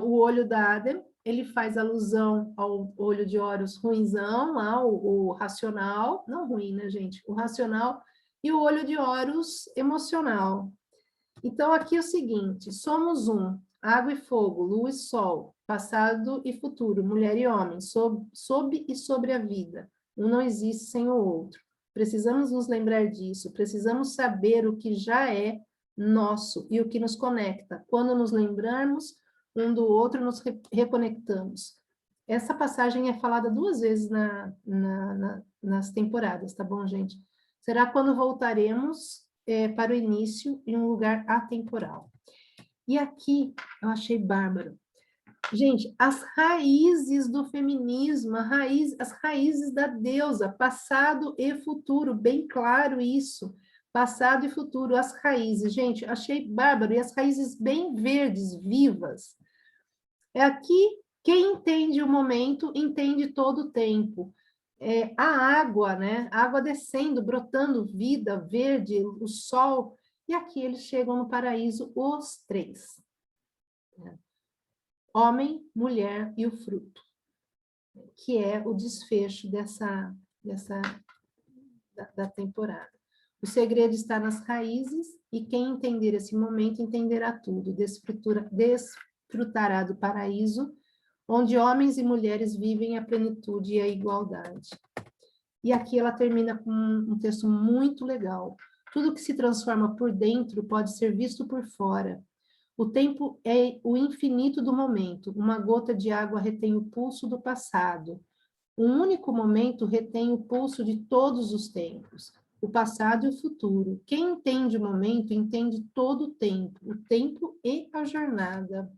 o olho da Adem, ele faz alusão ao olho de Horus ruinzão, lá, o racional, não ruim, né, gente? O racional, e o olho de Horus emocional. Então, aqui é o seguinte, somos um, água e fogo, lua e sol, passado e futuro, mulher e homem, sob e sobre a vida. Um não existe sem o outro. Precisamos nos lembrar disso, precisamos saber o que já é nosso e o que nos conecta. Quando nos lembrarmos um do outro, nos reconectamos. Essa passagem é falada 2 vezes nas temporadas, tá bom, gente? Será quando voltaremos para o início em um lugar atemporal. E aqui eu achei bárbaro. Gente, as raízes do feminismo, as raízes da deusa, passado e futuro, bem claro isso. Passado e futuro, as raízes. Gente, achei bárbaro. E as raízes bem verdes, vivas. É aqui, quem entende o momento, entende todo o tempo. A água, né? A água descendo, brotando vida, verde, o sol. E aqui eles chegam no paraíso, os 3. Homem, mulher e o fruto, que é o desfecho da temporada. O segredo está nas raízes, e quem entender esse momento entenderá tudo, desfrutará do paraíso, onde homens e mulheres vivem a plenitude e a igualdade. E aqui ela termina com um texto muito legal. Tudo que se transforma por dentro pode ser visto por fora. O tempo é o infinito do momento. Uma gota de água retém o pulso do passado. Um único momento retém o pulso de todos os tempos, o passado e o futuro. Quem entende o momento, entende todo o tempo e a jornada.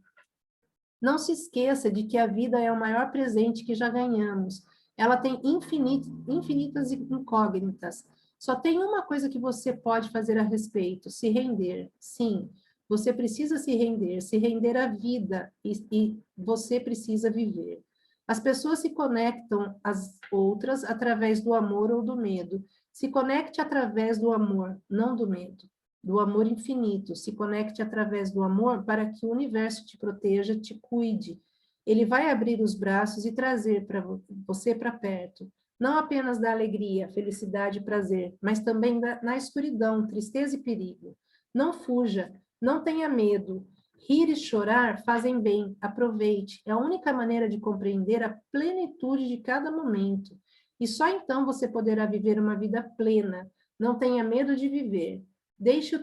Não se esqueça de que a vida é o maior presente que já ganhamos. Ela tem infinitas incógnitas. Só tem uma coisa que você pode fazer a respeito: se render. Sim, você precisa se render à vida, e você precisa viver. As pessoas se conectam às outras através do amor ou do medo. Se conecte através do amor, não do medo. Do amor infinito. Se conecte através do amor para que o universo te proteja, te cuide. Ele vai abrir os braços e trazer para você para perto. Não apenas da alegria, felicidade e prazer, mas também na escuridão, tristeza e perigo. Não fuja, não tenha medo. Rir e chorar fazem bem, aproveite. É a única maneira de compreender a plenitude de cada momento. E só então você poderá viver uma vida plena. Não tenha medo de viver. Deixe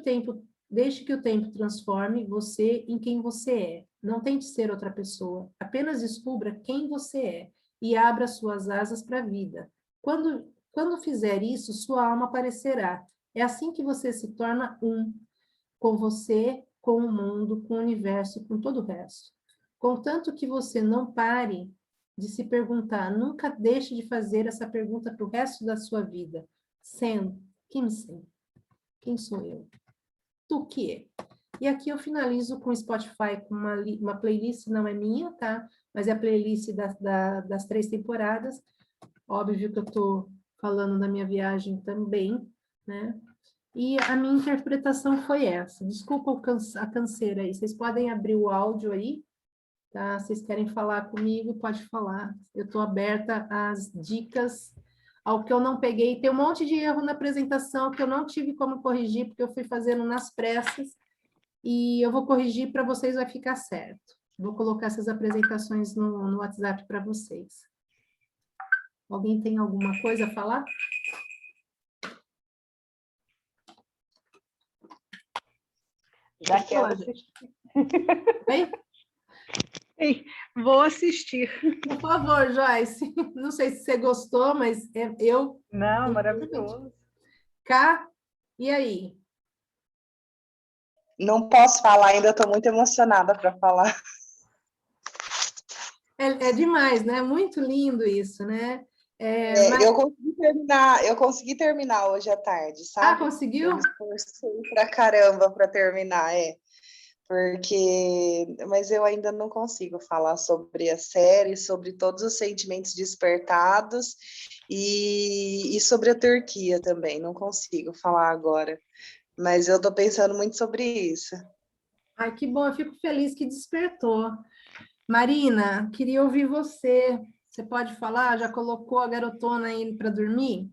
que o tempo transforme você em quem você é. Não tente ser outra pessoa. Apenas descubra quem você é e abra suas asas para a vida. Quando fizer isso, sua alma aparecerá. É assim que você se torna um, com você, com o mundo, com o universo e com todo o resto. Contanto que você não pare de se perguntar, nunca deixe de fazer essa pergunta para o resto da sua vida. Sendo, quem sou? Quem sou eu? Tu que é? E aqui eu finalizo com o Spotify, com uma playlist, não é minha, tá? Mas é a playlist das 3 temporadas. Óbvio que eu estou falando da minha viagem também, né? E a minha interpretação foi essa. Desculpa a canseira aí. Vocês podem abrir o áudio aí, tá? Vocês querem falar comigo, pode falar. Eu estou aberta às dicas, ao que eu não peguei. Tem um monte de erro na apresentação que eu não tive como corrigir, porque eu fui fazendo nas pressas, e eu vou corrigir para vocês, vai ficar certo. Vou colocar essas apresentações no WhatsApp para vocês. Alguém tem alguma coisa a falar? Já quero assistir. Oi? Sim, vou assistir. Por favor, Joyce. Não sei se você gostou, mas eu... Não, maravilhoso. Cá, e aí? Não posso falar ainda, estou muito emocionada para falar. É demais, né? Muito lindo isso, né? Mas... Eu consegui terminar hoje à tarde, sabe? Ah, conseguiu? Eu me esforcei pra caramba para terminar, mas eu ainda não consigo falar sobre a série, sobre todos os sentimentos despertados e sobre a Turquia também, não consigo falar agora, mas eu estou pensando muito sobre isso. Ai, que bom, eu fico feliz que despertou. Marina, queria ouvir você. Você pode falar? Já colocou a garotona aí para dormir?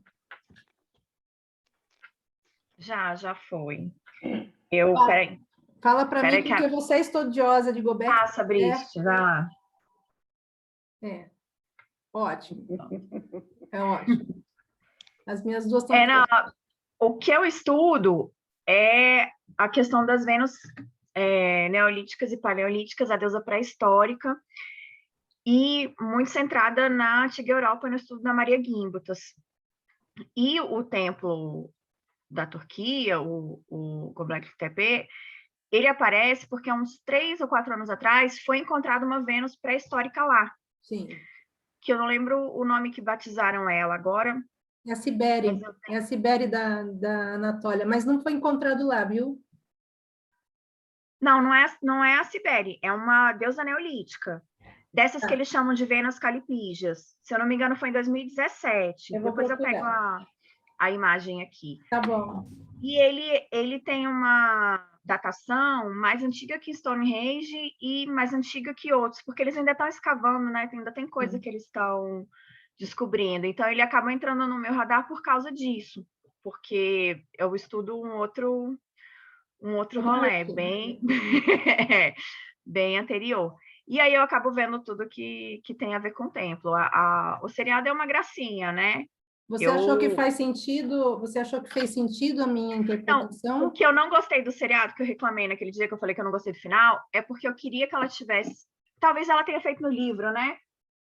Já foi. Tá. Peraí. Fala para mim, Peraí que porque você é estudiosa de Göbekli. passa, Brice, vai lá. É, ótimo. É ótimo. As minhas duas estão... Não, o que eu estudo é a questão das Vênus neolíticas e paleolíticas, a deusa pré-histórica, e muito centrada na antiga Europa, no estudo da Maria Gimbutas. E o templo da Turquia, o Göbekli Tepe, ele aparece porque há uns 3 ou 4 anos atrás foi encontrada uma Vênus pré-histórica lá. Sim. Que eu não lembro o nome que batizaram ela agora. É a Cibele, é a Cibele da Anatólia, mas não foi encontrado lá, viu? Não, não é a Cibele, é uma deusa neolítica. Dessas que eles chamam de Vênus calipígias. Se eu não me engano, foi em 2017. Depois eu pego a imagem aqui. Tá bom. E ele tem uma datação mais antiga que Stonehenge e mais antiga que outros, porque eles ainda estão escavando, né? Ainda tem coisa que eles estão descobrindo. Então, ele acabou entrando no meu radar por causa disso, porque eu estudo um outro rolê, bem, bem anterior. E aí eu acabo vendo tudo que tem a ver com o templo. O seriado é uma gracinha, né? Você achou que faz sentido? Você achou que fez sentido a minha interpretação? Não, o que eu não gostei do seriado, que eu reclamei naquele dia que eu falei que eu não gostei do final, é porque eu queria que ela tivesse... Talvez ela tenha feito no livro, né?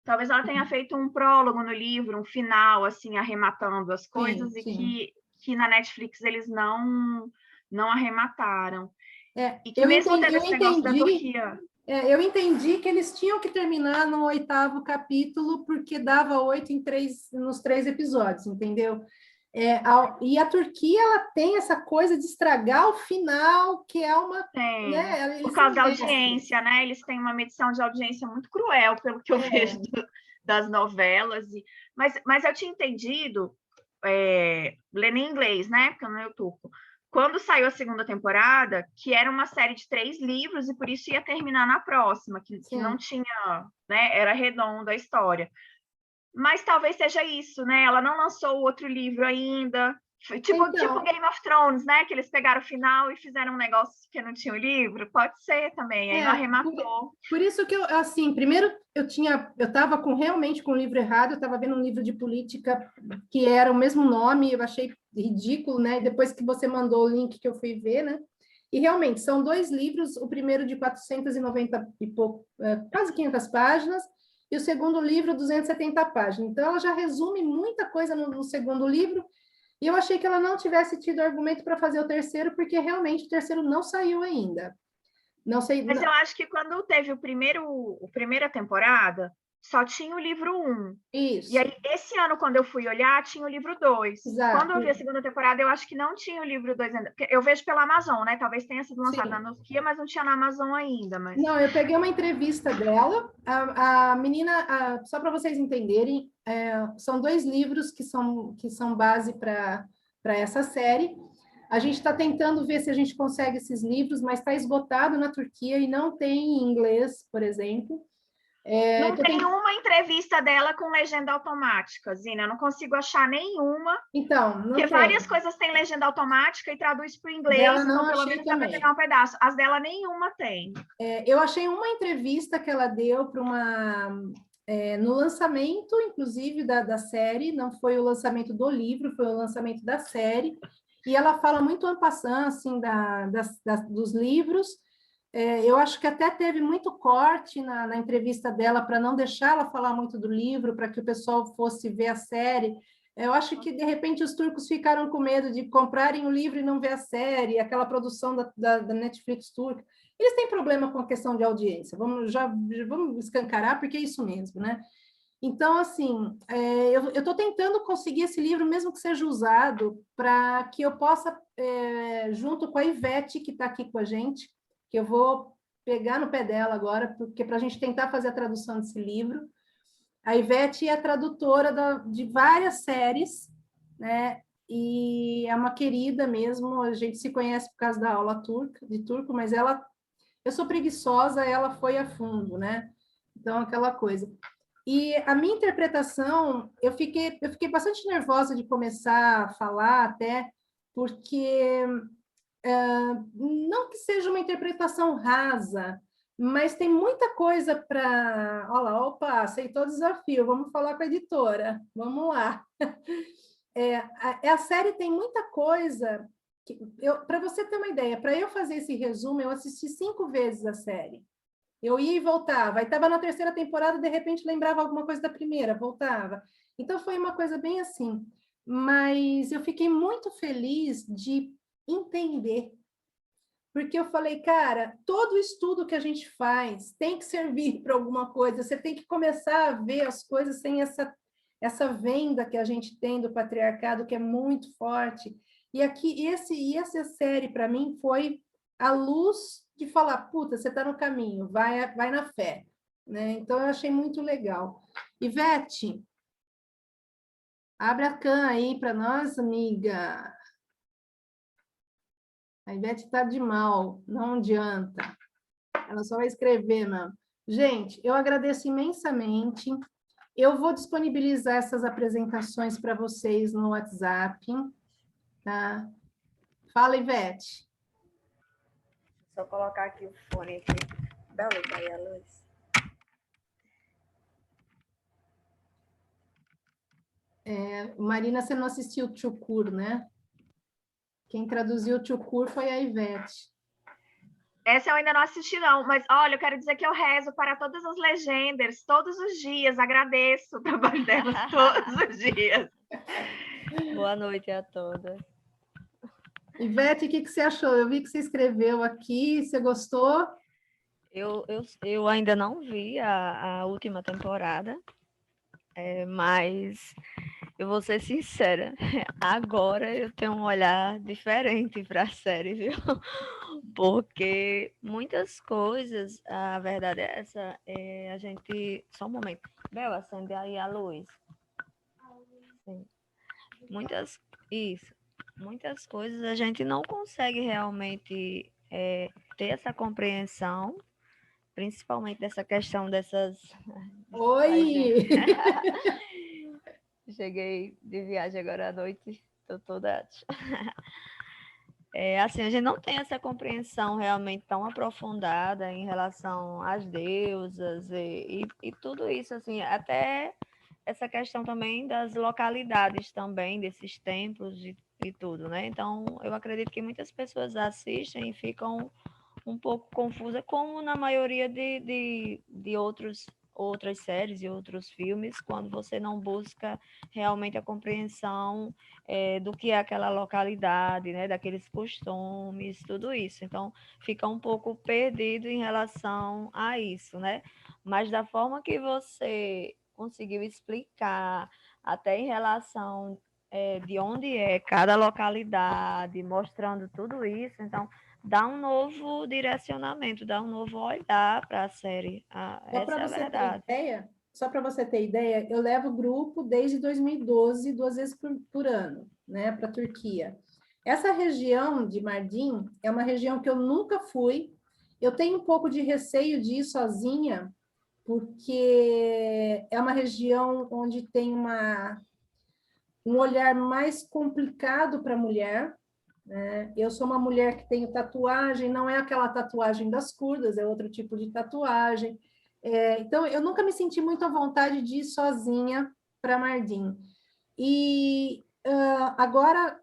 Talvez ela tenha feito um prólogo no livro, um final, assim, arrematando as coisas, sim. E que na Netflix eles não arremataram. E que eu mesmo tendo esse negócio da entendi, Turquia... eu entendi que eles tinham que terminar no 8º capítulo, porque dava 8 nos 3 episódios, entendeu? E a Turquia, ela tem essa coisa de estragar o final, que é uma... Tem, né, por causa da audiência, né? Eles têm uma medição de audiência muito cruel, pelo que eu vejo das novelas. Mas eu tinha entendido, lendo em inglês, né? Porque eu não leio turco. Quando saiu a 2ª temporada, que era uma série de 3 livros e por isso ia terminar na próxima, que não tinha, né? Era redonda a história. Mas talvez seja isso, né? Ela não lançou o outro livro ainda. Tipo Game of Thrones, né? Que eles pegaram o final e fizeram um negócio que não tinha o livro. Pode ser também, aí não arrematou. Por isso que eu, assim, primeiro eu estava realmente com o livro errado, eu estava vendo um livro de política que era o mesmo nome, eu achei ridículo, né? Depois que você mandou o link que eu fui ver, né? E realmente são 2 livros, o primeiro de 490 e pouco, quase 500 páginas, e o segundo livro 270 páginas. Então ela já resume muita coisa no segundo livro. E eu achei que ela não tivesse tido argumento para fazer o terceiro, porque realmente o terceiro não saiu ainda. Não sei. Mas eu acho que quando teve a primeira temporada, só tinha o livro 1. Isso. E aí, esse ano, quando eu fui olhar, tinha o livro 2. Exato. Quando eu vi a 2ª temporada, eu acho que não tinha o livro 2 ainda. Eu vejo pela Amazon, né? Talvez tenha sido lançado na Turquia, mas não tinha na Amazon ainda. Mas... Não, eu peguei uma entrevista dela. A menina, só para vocês entenderem, são 2 livros que são base para essa série. A gente está tentando ver se a gente consegue esses livros, mas está esgotado na Turquia e não tem em inglês, por exemplo. Não tem uma entrevista dela com legenda automática, Zina. Eu não consigo achar nenhuma. Então, não porque tem. Várias coisas têm legenda automática e traduz para o inglês. Dela não, então, pelo menos, dá para pegar um pedaço. As dela, nenhuma tem. Eu achei uma entrevista que ela deu para no lançamento, inclusive, da série. Não foi o lançamento do livro, foi o lançamento da série. E ela fala muito en passant, assim, dos livros. Eu acho que até teve muito corte na entrevista dela para não deixar ela falar muito do livro, para que o pessoal fosse ver a série. Eu acho que, de repente, os turcos ficaram com medo de comprarem o livro e não ver a série, aquela produção da Netflix turca. Eles têm problema com a questão de audiência, vamos escancarar, porque é isso mesmo, né? Então, assim, eu estou tentando conseguir esse livro, mesmo que seja usado, para que eu possa, junto com a Ivete, que está aqui com a gente, que eu vou pegar no pé dela agora, porque para a gente tentar fazer a tradução desse livro. A Ivete é tradutora de várias séries, né? E é uma querida mesmo, a gente se conhece por causa da aula de turco, mas eu sou preguiçosa, ela foi a fundo, né? Então, aquela coisa. E a minha interpretação, eu fiquei bastante nervosa de começar a falar até, porque não que seja uma interpretação rasa, mas tem muita coisa para... Olha lá, opa, aceitou o desafio, vamos falar com a editora, vamos lá. A série tem muita coisa... Para você ter uma ideia, para eu fazer esse resumo, eu assisti 5 vezes a série. Eu ia e voltava, aí estava na 3ª temporada, de repente lembrava alguma coisa da primeira, voltava. Então, foi uma coisa bem assim. Mas eu fiquei muito feliz de entender, porque eu falei, cara, todo estudo que a gente faz tem que servir para alguma coisa, você tem que começar a ver as coisas sem essa venda que a gente tem do patriarcado, que é muito forte. E aqui, essa série, para mim, foi a luz de falar, puta, você está no caminho, vai na fé. Né? Então, eu achei muito legal. Ivete, abre a cam aí para nós, amiga. A Ivete está de mal, não adianta. Ela só vai escrever, não. Gente, eu agradeço imensamente. Eu vou disponibilizar essas apresentações para vocês no WhatsApp. Tá? Fala, Ivete. Só colocar aqui o fone aqui. Dá luz aí, a luz. Marina, você não assistiu o Tchukur, né? Quem traduziu o Tchukur foi a Ivete. Essa eu ainda não assisti, não, mas olha, eu quero dizer que eu rezo para todas as legenders, todos os dias, agradeço o trabalho delas todos os dias. Boa noite a todas. Ivete, o que você achou? Eu vi que você escreveu aqui, você gostou? Eu ainda não vi a última temporada, mas eu vou ser sincera, agora eu tenho um olhar diferente para a série, viu? Porque muitas coisas, a verdade é essa, a gente... Só um momento. Bel, acende aí a luz. Sim. Muitas coisas a gente não consegue realmente ter essa compreensão, principalmente dessa questão dessas... Oi! Cheguei de viagem agora à noite, estou toda... assim, a gente não tem essa compreensão realmente tão aprofundada em relação às deusas e tudo isso, assim, até essa questão também das localidades também, desses templos e tudo, né? Então, eu acredito que muitas pessoas assistem e ficam um pouco confusas, como na maioria de outras séries e outros filmes, quando você não busca realmente a compreensão do que é aquela localidade, né, daqueles costumes, tudo isso. Então, fica um pouco perdido em relação a isso, né? Mas da forma que você conseguiu explicar, até em relação de onde é cada localidade, mostrando tudo isso, então dá um novo direcionamento, dá um novo olhar para a série. Essa é a verdade. Só para você ter ideia, eu levo o grupo desde 2012, 2 vezes por ano, né, para a Turquia. Essa região de Mardin é uma região que eu nunca fui. Eu tenho um pouco de receio de ir sozinha, porque é uma região onde tem um olhar mais complicado para a mulher, né? Eu sou uma mulher que tenho tatuagem, não é aquela tatuagem das curdas, é outro tipo de tatuagem. Então, eu nunca me senti muito à vontade de ir sozinha para Mardin. E agora,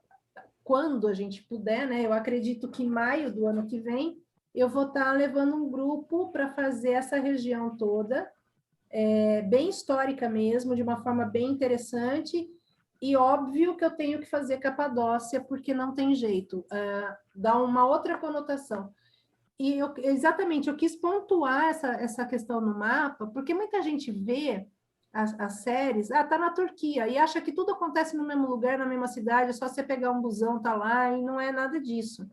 quando a gente puder, né? Eu acredito que em maio do ano que vem, eu vou estar levando um grupo para fazer essa região toda, bem histórica mesmo, de uma forma bem interessante, e óbvio que eu tenho que fazer Capadócia, porque não tem jeito, dá uma outra conotação. E exatamente, eu quis pontuar essa questão no mapa, porque muita gente vê as séries, tá na Turquia, e acha que tudo acontece no mesmo lugar, na mesma cidade, é só você pegar um busão, tá lá, e não é nada disso.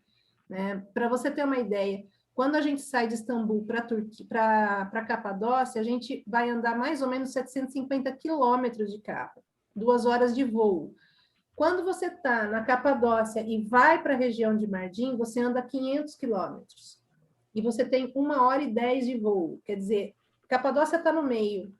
Né? Para você ter uma ideia, quando a gente sai de Istambul para Capadócia, a gente vai andar mais ou menos 750 quilômetros de carro, 2 horas de voo. Quando você está na Capadócia e vai para a região de Mardin, você anda 500 quilômetros. E você tem 1 hora e 10 de voo. Quer dizer, Capadócia está no meio.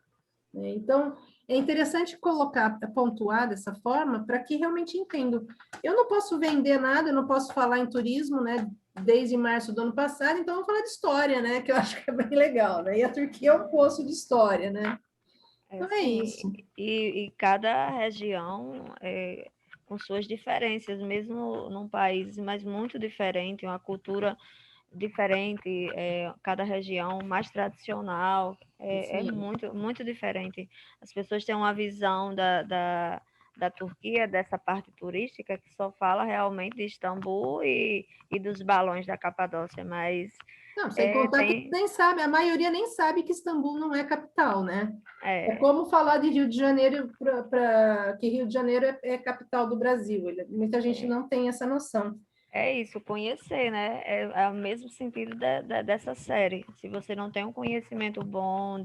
Né? Então, é interessante colocar, pontuar dessa forma, para que realmente entendam. Eu não posso vender nada, eu não posso falar em turismo, né? Desde março do ano passado, então eu vou falar de história, né? Que eu acho que é bem legal, né? E a Turquia é um poço de história, né? Então é Sim, isso. e cada região com suas diferenças, mesmo num país mas muito diferente, uma cultura diferente, cada região mais tradicional, é Sim. muito, muito diferente. As pessoas têm uma visão da Turquia, dessa parte turística, que só fala realmente de Istambul e dos balões da Capadócia, mas Não, sem contar que tem. nem sabe, a maioria nem sabe que Istambul não é capital, né? É É, como falar de Rio de Janeiro que Rio de Janeiro é capital do Brasil. Muita gente não tem essa noção. É isso, conhecer, né? É o mesmo sentido dessa série. Se você não tem um conhecimento bom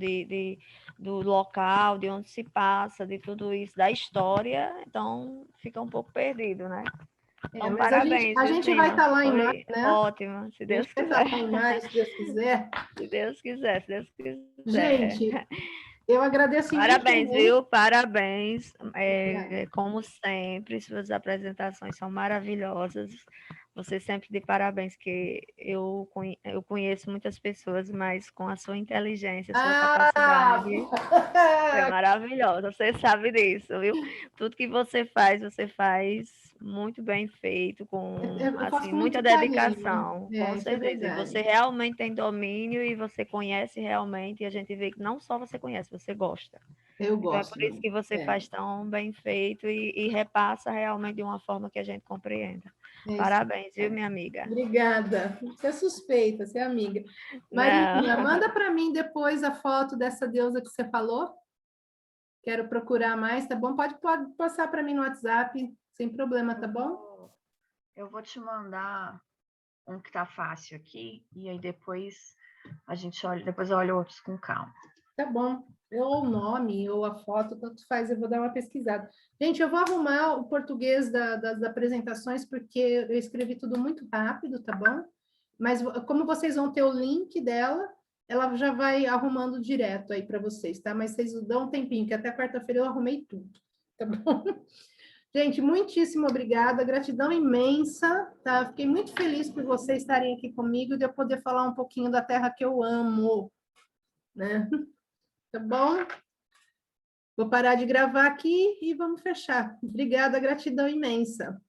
do local, de onde se passa, de tudo isso, da história, então fica um pouco perdido, né? Então, Mas parabéns, a viu, gente vai Gina? estar lá em maio, Foi né? ótimo, se A Deus gente vai estar quiser. lá em maio, se Deus quiser. Se Deus quiser, se Deus quiser. Gente, eu agradeço Parabéns, imensamente. viu? Parabéns. Obrigada. Como sempre, suas apresentações são maravilhosas. Você sempre de parabéns, que eu conheço muitas pessoas, mas com a sua inteligência, a sua Ah! capacidade, é maravilhosa. Você sabe disso, viu? Tudo que você faz muito bem feito, com Eu faço assim com muita muito carinho. dedicação, com Isso é certeza. E verdade. você realmente tem domínio e você conhece realmente, e a gente vê que não só você conhece, você gosta. Eu Então é gosto. por isso que você faz tão bem feito e repassa realmente de uma forma que a gente compreenda. Isso. Parabéns, viu, minha amiga? Obrigada. Você é suspeita, você é amiga. Marinha, Não. manda para mim depois a foto dessa deusa que você falou. Quero procurar mais, tá bom? Pode passar para mim no WhatsApp, sem problema, tá bom? Eu vou te mandar um que tá fácil aqui, e aí depois a gente olha, depois eu olho outros com calma. Tá bom. Ou o nome, ou a foto, tanto faz, eu vou dar uma pesquisada. Gente, eu vou arrumar o português das apresentações, porque eu escrevi tudo muito rápido, tá bom? Mas como vocês vão ter o link dela, ela já vai arrumando direto aí para vocês, tá? Mas vocês dão um tempinho, que até quarta-feira eu arrumei tudo, tá bom? Gente, muitíssimo obrigada, gratidão imensa, tá? Fiquei muito feliz por vocês estarem aqui comigo e de eu poder falar um pouquinho da terra que eu amo, né? Tá bom? Vou parar de gravar aqui e vamos fechar. Obrigada, gratidão imensa.